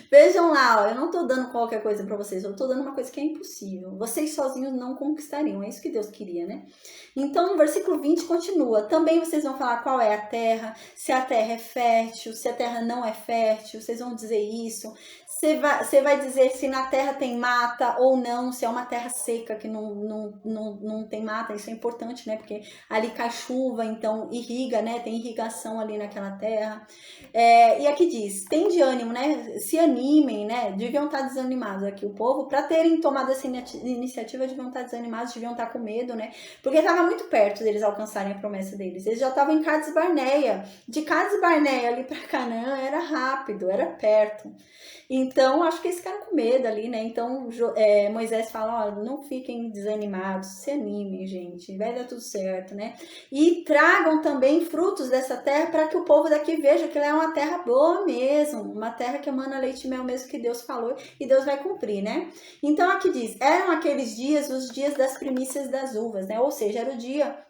Vejam lá, ó, eu não tô dando qualquer coisa para vocês, eu tô dando uma coisa que é impossível. Vocês sozinhos não conquistariam, é isso que Deus queria, né? Então, no versículo 20 continua. Também vocês vão falar qual é a terra, se a terra é fértil, se a terra não é fértil, vocês vão dizer isso. Você vai dizer se na terra tem mata ou não, se é uma terra seca que não tem mata, isso é importante, né? Porque ali cai chuva, então irriga, né? Tem irrigação ali naquela terra. E aqui diz, tem de ânimo, né? Se animem, né? Deviam estar desanimados aqui o povo, para terem tomado essa iniciativa, deviam estar desanimados, deviam estar com medo, né? Porque estava muito perto deles alcançarem a promessa deles. Eles já estavam em Cades Barneia. De Cades Barneia ali para Canaã era rápido, era perto. Então, acho que eles ficaram com medo ali, né? Então, Moisés fala, ó, não fiquem desanimados, se animem, gente, vai dar tudo certo, né? E tragam também frutos dessa terra para que o povo daqui veja que ela é uma terra boa mesmo, uma terra que emana leite e mel mesmo que Deus falou e Deus vai cumprir, né? Então, aqui diz, eram aqueles dias, os dias das primícias das uvas, né? Ou seja, era o dia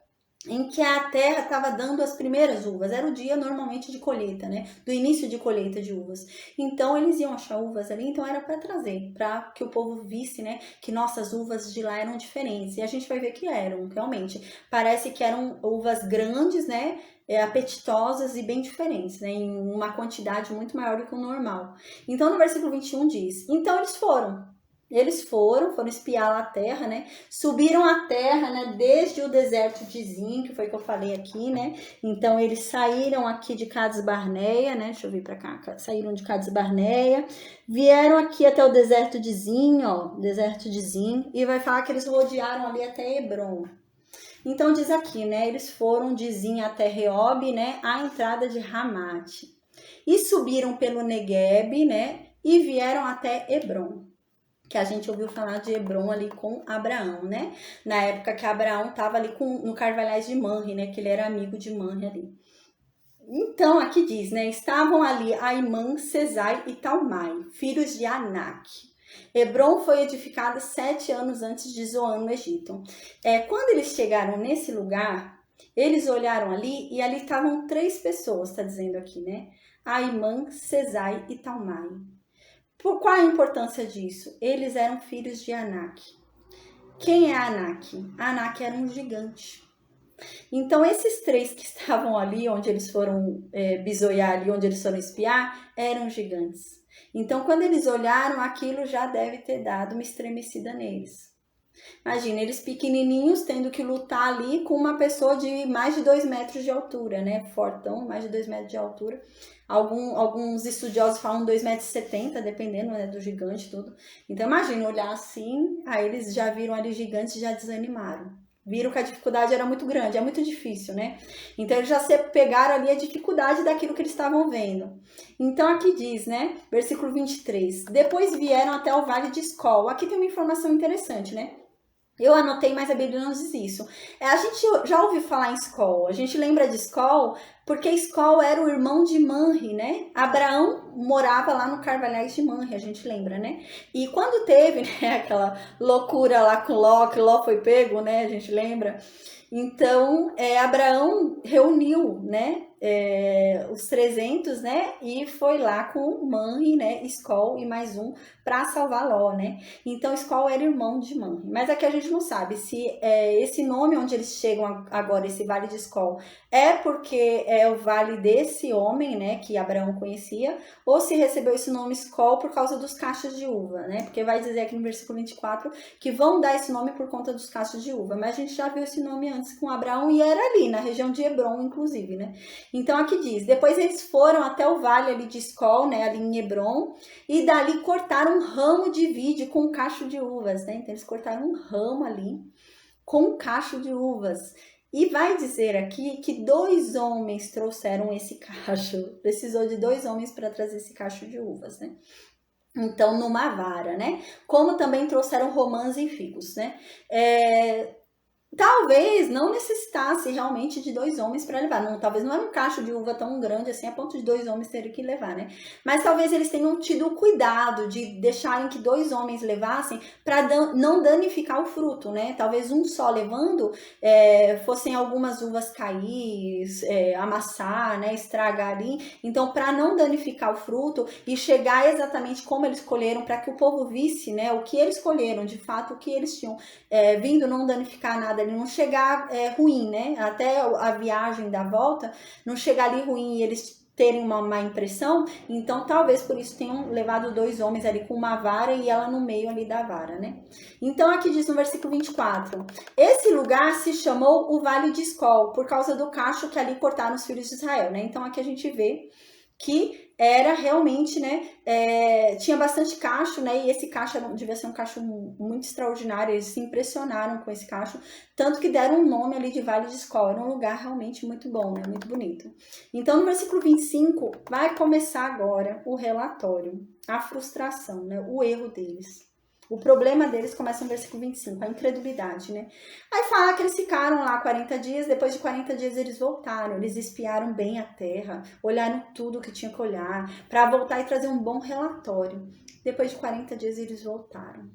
em que a terra estava dando as primeiras uvas, era o dia normalmente de colheita, né? Do início de colheita de uvas. Então eles iam achar uvas ali, então era para trazer, para que o povo visse, né? Que nossas uvas de lá eram diferentes. E a gente vai ver que eram, realmente. Parece que eram uvas grandes, né? Apetitosas e bem diferentes, né? Em uma quantidade muito maior do que o normal. Então no versículo 21 diz: então eles foram espiar lá a terra, né? Subiram a terra, né? Desde o deserto de Zin, que foi que eu falei aqui, né? Então, eles saíram aqui de Cades Barneia, né? Deixa eu vir pra cá. Saíram de Cades Barneia, vieram aqui até o deserto de Zin, ó. Deserto de Zin. E vai falar que eles rodearam ali até Hebron. Então, diz aqui, né? Eles foram de Zin até Reob, né? À entrada de Ramate. E subiram pelo Negueb, né? E vieram até Hebron, que a gente ouviu falar de Hebron ali com Abraão, né? Na época que Abraão estava ali no Carvalhais de Manre, né? Que ele era amigo de Manre ali. Então, aqui diz, né? Estavam ali Aimã, Sesai e Talmai, filhos de Anak. Hebron foi edificada 7 anos antes de Zoan, no Egito. Quando eles chegaram nesse lugar, eles olharam ali e ali estavam 3 pessoas, está dizendo aqui, né? Aimã, Sesai e Talmai. Por qual a importância disso? Eles eram filhos de Anak. Quem é Anak? Anak era um gigante. Então, esses 3 que estavam ali, onde eles foram bisoiar ali, onde eles foram espiar, eram gigantes. Então, quando eles olharam, aquilo já deve ter dado uma estremecida neles. Imagina, eles pequenininhos tendo que lutar ali com uma pessoa de mais de 2 metros de altura, né? Fortão, mais de 2 metros de altura. Alguns estudiosos falam 2,70 m, dependendo, né, do gigante e tudo. Então, imagina, olhar assim, aí eles já viram ali gigantes e já desanimaram. Viram que a dificuldade era muito grande, é muito difícil, né? Então, eles já pegaram ali a dificuldade daquilo que eles estavam vendo. Então, aqui diz, né, versículo 23. Depois vieram até o vale de Escol. Aqui tem uma informação interessante, né? Eu anotei, mas a Bíblia não diz isso. A gente já ouviu falar em Escol. A gente lembra de Escol porque Escol era o irmão de Manre, né? Abraão morava lá no Carvalhais de Manre, a gente lembra, né? E quando teve, né, aquela loucura lá com Ló, que Ló foi pego, né? A gente lembra. Então, Abraão reuniu, né? Os 300, né? E foi lá com Manre, né? Escol e mais um para salvar Ló, né? Então, Escol era irmão de Manre. Mas aqui a gente não sabe se esse nome onde eles chegam agora, esse vale de Escol, é porque é o vale desse homem, né? Que Abraão conhecia, ou se recebeu esse nome Escol por causa dos cachos de uva, né? Porque vai dizer aqui no versículo 24 que vão dar esse nome por conta dos cachos de uva. Mas a gente já viu esse nome antes com Abraão e era ali, na região de Hebron, inclusive, né? Então, aqui diz, depois eles foram até o vale ali de Escol, né? Ali em Hebron, e dali cortaram um ramo de vide com um cacho de uvas, né? Então, eles cortaram um ramo ali com um cacho de uvas. E vai dizer aqui que 2 homens trouxeram esse cacho. Precisou de 2 homens para trazer esse cacho de uvas, né? Então, numa vara, né? Como também trouxeram romãs e figos, né? Talvez não necessitasse realmente de 2 homens para levar. Não, talvez não era um cacho de uva tão grande assim a ponto de 2 homens terem que levar, né? Mas talvez eles tenham tido o cuidado de deixarem que 2 homens levassem para não danificar o fruto, né? Talvez um só levando, fossem algumas uvas cair, amassar, né? Estragar ali. Então, para não danificar o fruto e chegar exatamente como eles colheram, para que o povo visse, né? O que eles colheram, de fato, o que eles tinham vindo, não danificar nada, não chegar ruim, né? Até a viagem da volta, não chegar ali ruim e eles terem uma má impressão. Então, talvez por isso tenham levado 2 homens ali com uma vara e ela no meio ali da vara, né? Então, aqui diz no versículo 24: esse lugar se chamou o Vale de Escol, por causa do cacho que ali cortaram os filhos de Israel, né? Então, aqui a gente vê que era realmente, né, tinha bastante cacho, né, e esse cacho devia ser um cacho muito extraordinário, eles se impressionaram com esse cacho, tanto que deram um nome ali de Vale de Escol, era um lugar realmente muito bom, né, muito bonito. Então, no versículo 25, vai começar agora o relatório, a frustração, né, o erro deles. O problema deles começa no versículo 25, a incredulidade, né? Aí fala que eles ficaram lá 40 dias, depois de 40 dias eles voltaram, eles espiaram bem a terra, olharam tudo que tinha que olhar, para voltar e trazer um bom relatório. Depois de 40 dias eles voltaram.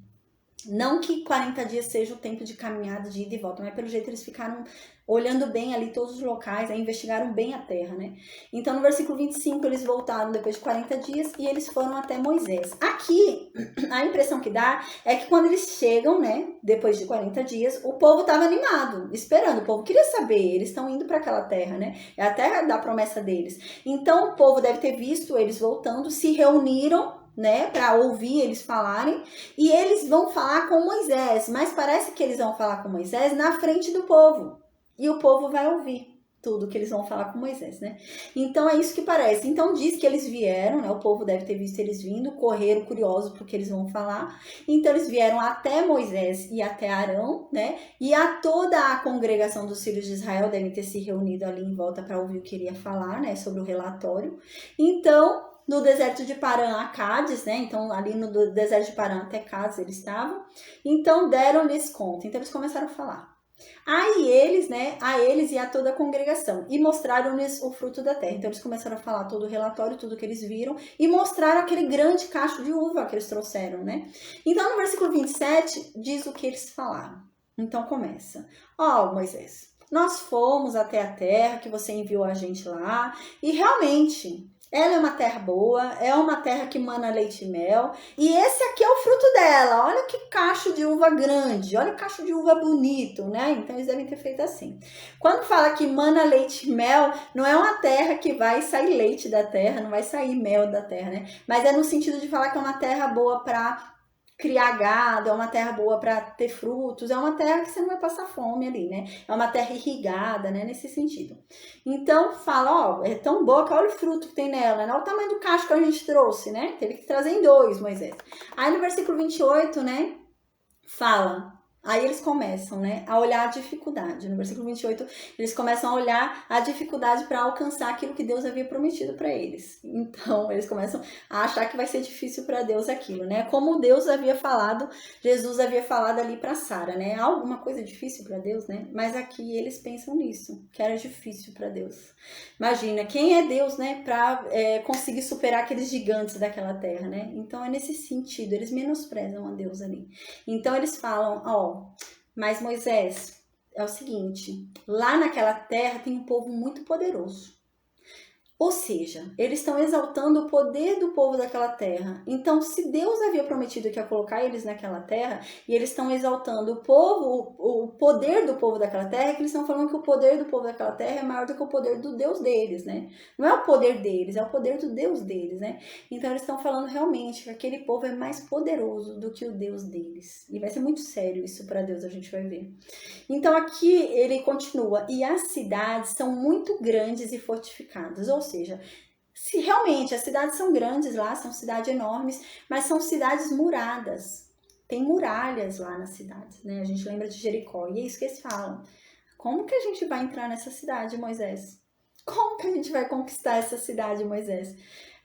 Não que 40 dias seja o tempo de caminhada, de ida e volta, mas pelo jeito eles ficaram olhando bem ali todos os locais, investigaram bem a terra, né? Então, no versículo 25, eles voltaram depois de 40 dias e eles foram até Moisés. Aqui, a impressão que dá é que quando eles chegam, né, depois de 40 dias, o povo estava animado, esperando. O povo queria saber, eles estão indo para aquela terra, né? É a terra da promessa deles. Então, o povo deve ter visto eles voltando, se reuniram, né, para ouvir eles falarem, e eles vão falar com Moisés, mas parece que eles vão falar com Moisés na frente do povo, e o povo vai ouvir tudo que eles vão falar com Moisés, né? Então é isso que parece. Então diz que eles vieram, né? O povo deve ter visto eles vindo, correram curiosos porque eles vão falar. Então eles vieram até Moisés e até Arão, né? E a toda a congregação dos filhos de Israel devem ter se reunido ali em volta para ouvir o que ele ia falar, né? Sobre o relatório. Então, no deserto de Parã a Cádiz, né? Então, ali no deserto de Parã até Cádiz eles estavam. Então, deram-lhes conta. Então, eles começaram a falar. Aí eles, né? A eles e a toda a congregação. E mostraram-lhes o fruto da terra. Então, eles começaram a falar todo o relatório, tudo que eles viram. E mostraram aquele grande cacho de uva que eles trouxeram, né? Então, no versículo 27, diz o que eles falaram. Então, começa. Ó, Moisés, nós fomos até a terra que você enviou a gente lá. E realmente, ela é uma terra boa, é uma terra que mana leite e mel. E esse aqui é o fruto dela. Olha que cacho de uva grande, olha que cacho de uva bonito, né? Então eles devem ter feito assim. Quando fala que mana leite e mel, não é uma terra que vai sair leite da terra, não vai sair mel da terra, né? Mas é no sentido de falar que é uma terra boa para criar gado, é uma terra boa para ter frutos, é uma terra que você não vai passar fome ali, né? É uma terra irrigada, né? Nesse sentido. Então, fala, ó, é tão boa que olha o fruto que tem nela, né? Olha o tamanho do cacho que a gente trouxe, né? Teve que trazer em 2, Moisés. Aí no versículo 28, né? Fala. Aí eles começam, né, a olhar a dificuldade. No versículo 28, eles começam a olhar a dificuldade para alcançar aquilo que Deus havia prometido para eles. Então, eles começam a achar que vai ser difícil para Deus aquilo, né? Como Deus havia falado, Jesus havia falado ali para Sara, né? Alguma coisa difícil para Deus, né? Mas aqui eles pensam nisso, que era difícil para Deus. Imagina, quem é Deus, né, para conseguir superar aqueles gigantes daquela terra, né? Então, é nesse sentido, eles menosprezam a Deus ali. Então, eles falam, ó, mas Moisés, é o seguinte, lá naquela terra tem um povo muito poderoso. Ou seja, eles estão exaltando o poder do povo daquela terra. Então, se Deus havia prometido que ia colocar eles naquela terra, e eles estão exaltando o povo, o poder do povo daquela terra, é que eles estão falando que o poder do povo daquela terra é maior do que o poder do Deus deles, né? Não é o poder deles, é o poder do Deus deles, né? Então, eles estão falando realmente que aquele povo é mais poderoso do que o Deus deles. E vai ser muito sério isso para Deus, a gente vai ver. Então, aqui ele continua, e as cidades são muito grandes e fortificadas, ou seja, se realmente as cidades são grandes lá, são cidades enormes, mas são cidades muradas, tem muralhas lá nas cidades, né? A gente lembra de Jericó, e é isso que eles falam. Como que a gente vai entrar nessa cidade, Moisés? Como que a gente vai conquistar essa cidade, Moisés?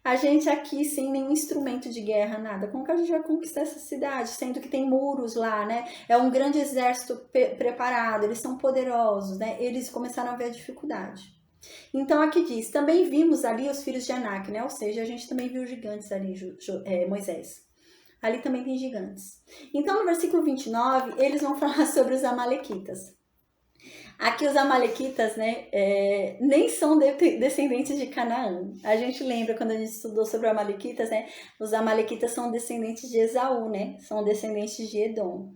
A gente aqui sem nenhum instrumento de guerra, nada. Como que a gente vai conquistar essa cidade? Sendo que tem muros lá, né? É um grande exército preparado, eles são poderosos, né? Eles começaram a ver a dificuldade. Então aqui diz, também vimos ali os filhos de Anak, né? Ou seja, a gente também viu gigantes ali, Moisés. Ali também tem gigantes. Então no versículo 29, eles vão falar sobre os amalequitas. Aqui os amalequitas, né, nem são descendentes de Canaã. A gente lembra quando a gente estudou sobre os amalequitas, né, os amalequitas são descendentes de Esaú, né, são descendentes de Edom.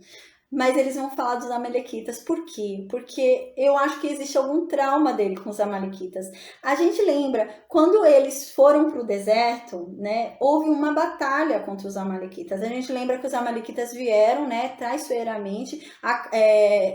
Mas eles vão falar dos amalequitas. Por quê? Porque eu acho que existe algum trauma dele com os amalequitas. A gente lembra, quando eles foram para o deserto, né, houve uma batalha contra os amalequitas. A gente lembra que os amalequitas vieram, né, traiçoeiramente,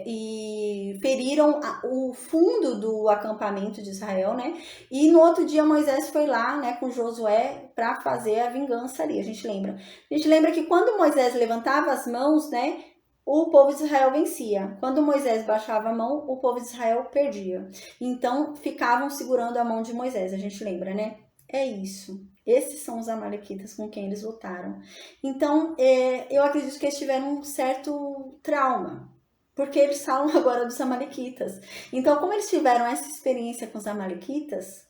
e feriram o fundo do acampamento de Israel, né? E no outro dia Moisés foi lá, né, com Josué para fazer a vingança ali. A gente lembra que quando Moisés levantava as mãos, né, o povo de Israel vencia. Quando Moisés baixava a mão, o povo de Israel perdia. Então, ficavam segurando a mão de Moisés, a gente lembra, né? É isso. Esses são os amalequitas com quem eles lutaram. Então, eu acredito que eles tiveram um certo trauma, porque eles falam agora dos amalequitas. Então, como eles tiveram essa experiência com os amalequitas,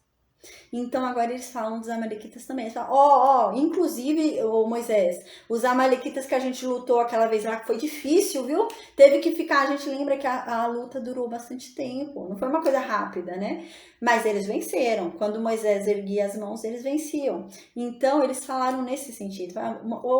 então agora eles falam dos amalequitas também. Eles falam, inclusive, Moisés, os amalequitas que a gente lutou aquela vez lá, que foi difícil, viu? Teve que ficar, a gente lembra que a luta durou bastante tempo, não foi uma coisa rápida, né? Mas eles venceram. Quando Moisés erguia as mãos, eles venciam. Então eles falaram nesse sentido.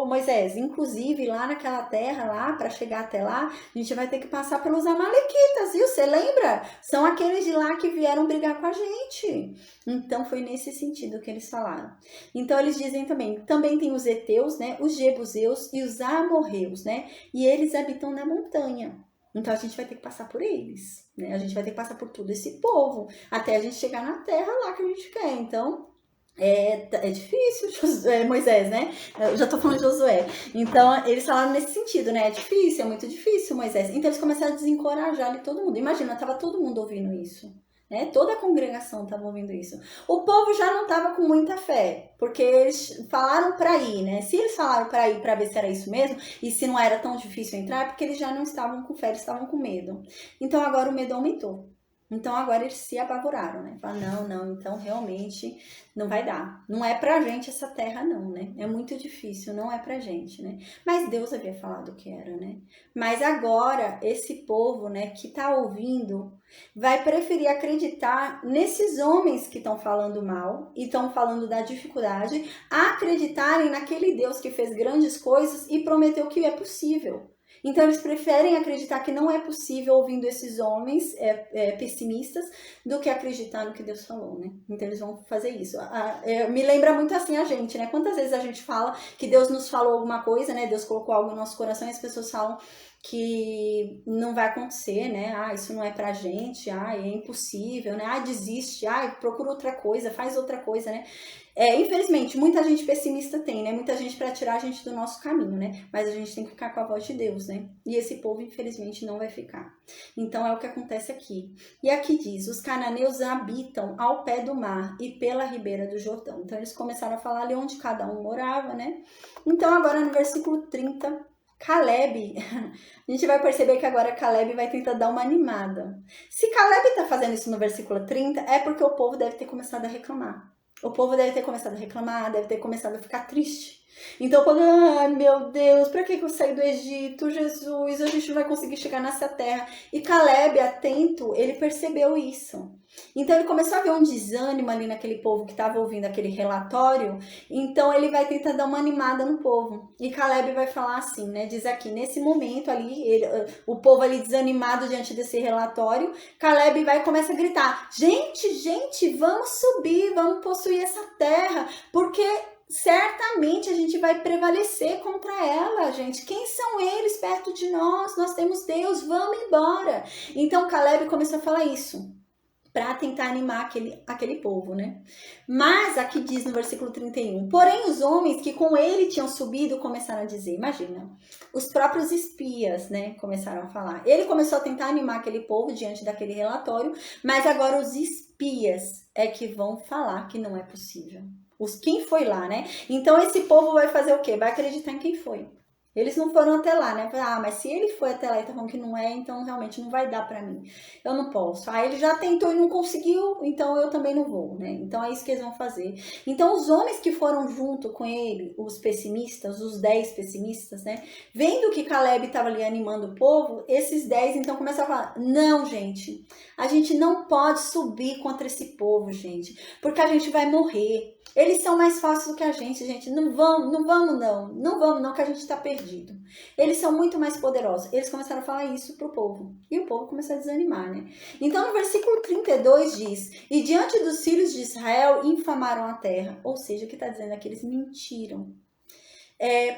Moisés, inclusive lá naquela terra, lá para chegar até lá, a gente vai ter que passar pelos amalequitas, viu? Você lembra? São aqueles de lá que vieram brigar com a gente. Então foi nesse sentido que eles falaram. Então eles dizem também tem os heteus, né, os jebuseus e os amorreus, né, e eles habitam na montanha. Então a gente vai ter que passar por eles, né, a gente vai ter que passar por todo esse povo, até a gente chegar na terra lá que a gente quer. Então é difícil, Moisés, né? Eu já tô falando de Josué. Então, eles falaram nesse sentido, né? É difícil, é muito difícil, Moisés. Então, eles começaram a desencorajar ali todo mundo. Imagina, tava todo mundo ouvindo isso. Né? Toda a congregação estava ouvindo isso. O povo já não estava com muita fé, porque eles falaram para ir, né? Se eles falaram para ir para ver se era isso mesmo, e se não era tão difícil entrar, é porque eles já não estavam com fé, eles estavam com medo. Então agora o medo aumentou. Então agora eles se apavoraram, né? Falaram, não, então realmente não vai dar. Não é pra gente essa terra não, né? É muito difícil, não é pra gente, né? Mas Deus havia falado que era, né? Mas agora esse povo, né, que tá ouvindo, vai preferir acreditar nesses homens que estão falando mal e estão falando da dificuldade, a acreditarem naquele Deus que fez grandes coisas e prometeu que é possível. Então eles preferem acreditar que não é possível ouvindo esses homens pessimistas do que acreditar no que Deus falou, né? Então eles vão fazer isso. Me lembra muito assim a gente, né? Quantas vezes a gente fala que Deus nos falou alguma coisa, né? Deus colocou algo no nosso coração e as pessoas falam que não vai acontecer, né? Isso não é pra gente, é impossível, né? Desiste, procura outra coisa, faz outra coisa, né? Infelizmente, muita gente pessimista tem, né? Muita gente para tirar a gente do nosso caminho, né? Mas a gente tem que ficar com a voz de Deus, né? E esse povo, infelizmente, não vai ficar. Então, é o que acontece aqui. E aqui diz, os cananeus habitam ao pé do mar e pela ribeira do Jordão. Então, eles começaram a falar ali onde cada um morava, né? Então, agora no versículo 30... Caleb, a gente vai perceber que agora Caleb vai tentar dar uma animada. Se Caleb está fazendo isso no versículo 30, é porque o povo deve ter começado a reclamar. O povo deve ter começado a reclamar, deve ter começado a ficar triste. Então, quando, meu Deus, pra que eu saí do Egito? Jesus, a gente não vai conseguir chegar nessa terra. E Caleb, atento, ele percebeu isso. Então, ele começou a ver um desânimo ali naquele povo que estava ouvindo aquele relatório. Então, ele vai tentar dar uma animada no povo. E Caleb vai falar assim, né? Diz aqui, nesse momento ali, o povo ali desanimado diante desse relatório, Caleb vai e começa a gritar, gente, vamos subir, vamos possuir essa terra, porque certamente a gente vai prevalecer contra ela, gente. Quem são eles perto de nós? Nós temos Deus, vamos embora. Então, Caleb começou a falar isso. para tentar animar aquele povo, né? Mas aqui diz no versículo 31, porém os homens que com ele tinham subido começaram a dizer, imagina, os próprios espias, né, começaram a falar. Ele começou a tentar animar aquele povo diante daquele relatório, mas agora os espias é que vão falar que não é possível. Quem foi lá, né? Então esse povo vai fazer o quê? Vai acreditar em quem foi. Eles não foram até lá, né? Ah, mas se ele foi até lá e tá falando que não é, então realmente não vai dar pra mim. Eu não posso. Ah, ele já tentou e não conseguiu, então eu também não vou, né? Então é isso que eles vão fazer. Então os homens que foram junto com ele, os pessimistas, os 10 pessimistas, né? Vendo que Caleb estava ali animando o povo, esses 10 então começaram a falar, não, gente, a gente não pode subir contra esse povo, gente, porque a gente vai morrer. Eles são mais fortes do que a gente. Não vamos não, que a gente está perdido. Eles são muito mais poderosos. Eles começaram a falar isso pro povo. E o povo começou a desanimar, né? Então, no versículo 32 diz, e diante dos filhos de Israel infamaram a terra. Ou seja, o que está dizendo é que eles mentiram.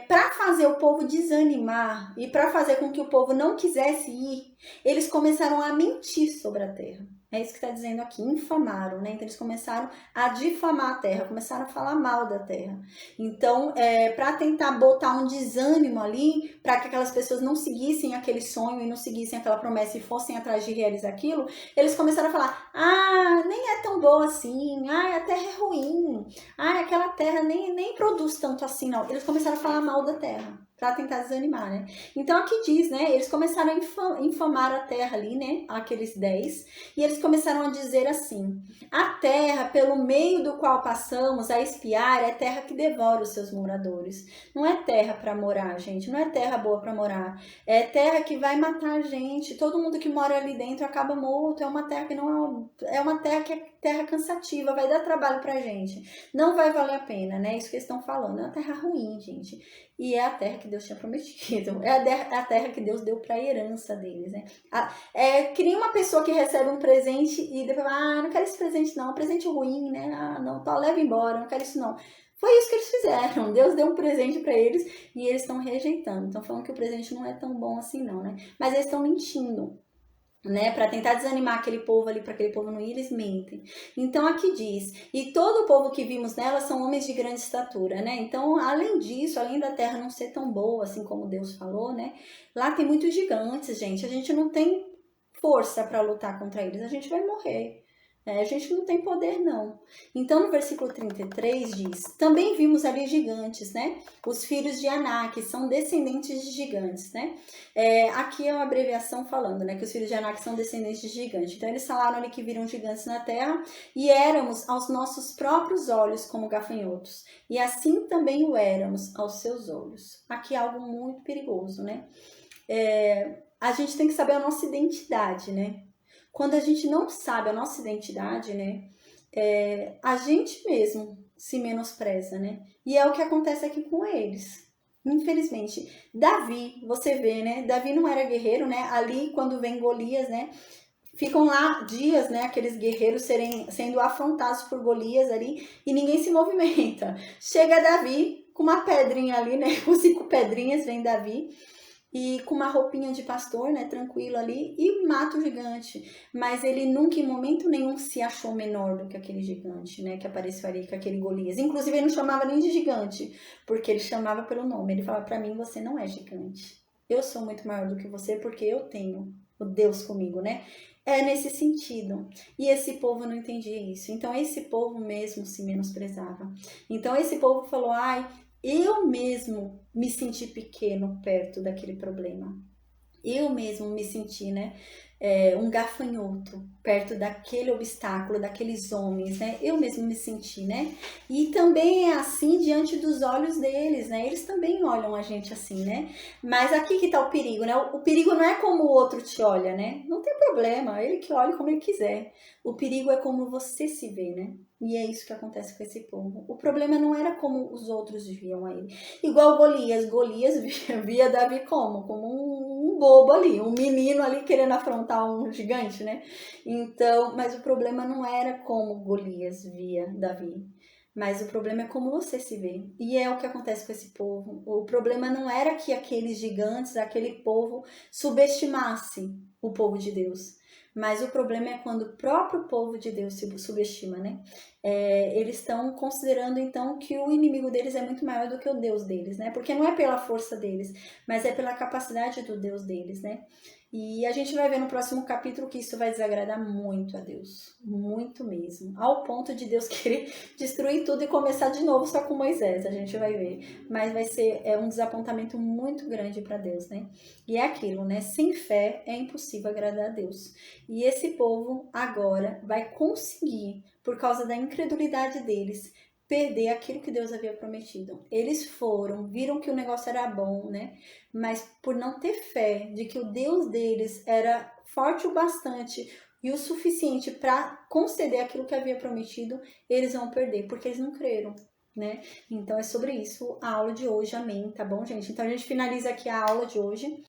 Para fazer o povo desanimar e para fazer com que o povo não quisesse ir, eles começaram a mentir sobre a terra. É isso que está dizendo aqui, infamaram, né? Então eles começaram a difamar a terra, começaram a falar mal da terra. Então, para tentar botar um desânimo ali, para que aquelas pessoas não seguissem aquele sonho e não seguissem aquela promessa e fossem atrás de realizar aquilo, eles começaram a falar, ah, nem é tão boa assim, ah, a terra é ruim, ah, aquela terra nem produz tanto assim, não. Eles começaram a falar mal da terra, para tentar desanimar, né? Então aqui diz, né? Eles começaram a infamar a terra ali, né? Aqueles 10, e eles começaram a dizer assim, a terra pelo meio do qual passamos a espiar é terra que devora os seus moradores. Não é terra para morar, gente, não é terra boa para morar. É terra que vai matar a gente, todo mundo que mora ali dentro acaba morto, é uma terra que não é uma terra que é terra cansativa, vai dar trabalho pra gente. Não vai valer a pena, né? Isso que eles estão falando, é uma terra ruim, gente. E é a terra que Deus tinha prometido. É a terra que Deus deu para a herança deles, né? Que nem uma pessoa que recebe um presente e depois, não quero esse presente não, presente ruim, né? Não, leva embora, não quero isso não. Foi isso que eles fizeram. Deus deu um presente para eles e eles estão rejeitando. Estão falando que o presente não é tão bom assim não, né? Mas eles estão mentindo, né, para tentar desanimar aquele povo ali, para aquele povo não ir, eles mentem. Então aqui diz, e todo o povo que vimos nela são homens de grande estatura, né? Então, além disso, além da terra não ser tão boa, assim como Deus falou, né? Lá tem muitos gigantes, gente. A gente não tem força para lutar contra eles, a gente vai morrer. A gente não tem poder, não. Então, no versículo 33 diz, também vimos ali gigantes, né? Os filhos de Anak, são descendentes de gigantes, né? Aqui é uma abreviação falando, né? Que os filhos de Anak são descendentes de gigantes. Então, eles falaram ali que viram gigantes na terra e éramos aos nossos próprios olhos como gafanhotos. E assim também o éramos aos seus olhos. Aqui é algo muito perigoso, né? A gente tem que saber a nossa identidade, né? Quando a gente não sabe a nossa identidade, né, a gente mesmo se menospreza, né? E é o que acontece aqui com eles. Infelizmente, Davi, você vê, né? Davi não era guerreiro, né? Ali, quando vem Golias, né? Ficam lá dias, né? Aqueles guerreiros sendo afrontados por Golias ali e ninguém se movimenta. Chega Davi com uma pedrinha ali, né? Com 5 pedrinhas, vem Davi. E com uma roupinha de pastor, né, tranquilo ali, e mata o gigante. Mas ele nunca, em momento nenhum, se achou menor do que aquele gigante, né, que apareceu ali com aquele Golias. Inclusive, ele não chamava nem de gigante, porque ele chamava pelo nome. Ele falava, pra mim, você não é gigante. Eu sou muito maior do que você, porque eu tenho o Deus comigo, né? É nesse sentido. E esse povo não entendia isso. Então, esse povo mesmo se menosprezava. Então, esse povo falou, eu mesmo me senti pequeno perto daquele problema. Eu mesmo me senti, né, um gafanhoto perto daquele obstáculo, daqueles homens, né? Eu mesmo me senti, né? E também é assim diante dos olhos deles, né? Eles também olham a gente assim, né? Mas aqui que tá o perigo, né? O perigo não é como o outro te olha, né? Não tem problema, ele que olha como ele quiser. O perigo é como você se vê, né? E é isso que acontece com esse povo. O problema não era como os outros viam a ele. Igual Golias via Davi como? Como um bobo ali, um menino ali querendo afrontar um gigante, né? Então, mas o problema não era como Golias via Davi. Mas o problema é como você se vê. E é o que acontece com esse povo. O problema não era que aqueles gigantes, aquele povo, subestimasse o povo de Deus. Mas o problema é quando o próprio povo de Deus se subestima, né? Eles estão considerando, então, que o inimigo deles é muito maior do que o Deus deles, né? Porque não é pela força deles, mas é pela capacidade do Deus deles, né? E a gente vai ver no próximo capítulo que isso vai desagradar muito a Deus, muito mesmo, ao ponto de Deus querer destruir tudo e começar de novo só com Moisés, a gente vai ver. Mas vai ser um desapontamento muito grande para Deus, né? E é aquilo, né? Sem fé é impossível agradar a Deus. E esse povo agora vai conseguir, por causa da incredulidade deles, perder aquilo que Deus havia prometido. Eles foram, viram que o negócio era bom, né? Mas por não ter fé de que o Deus deles era forte o bastante e o suficiente para conceder aquilo que havia prometido, eles vão perder, porque eles não creram, né? Então é sobre isso a aula de hoje, amém, tá bom, gente? Então a gente finaliza aqui a aula de hoje.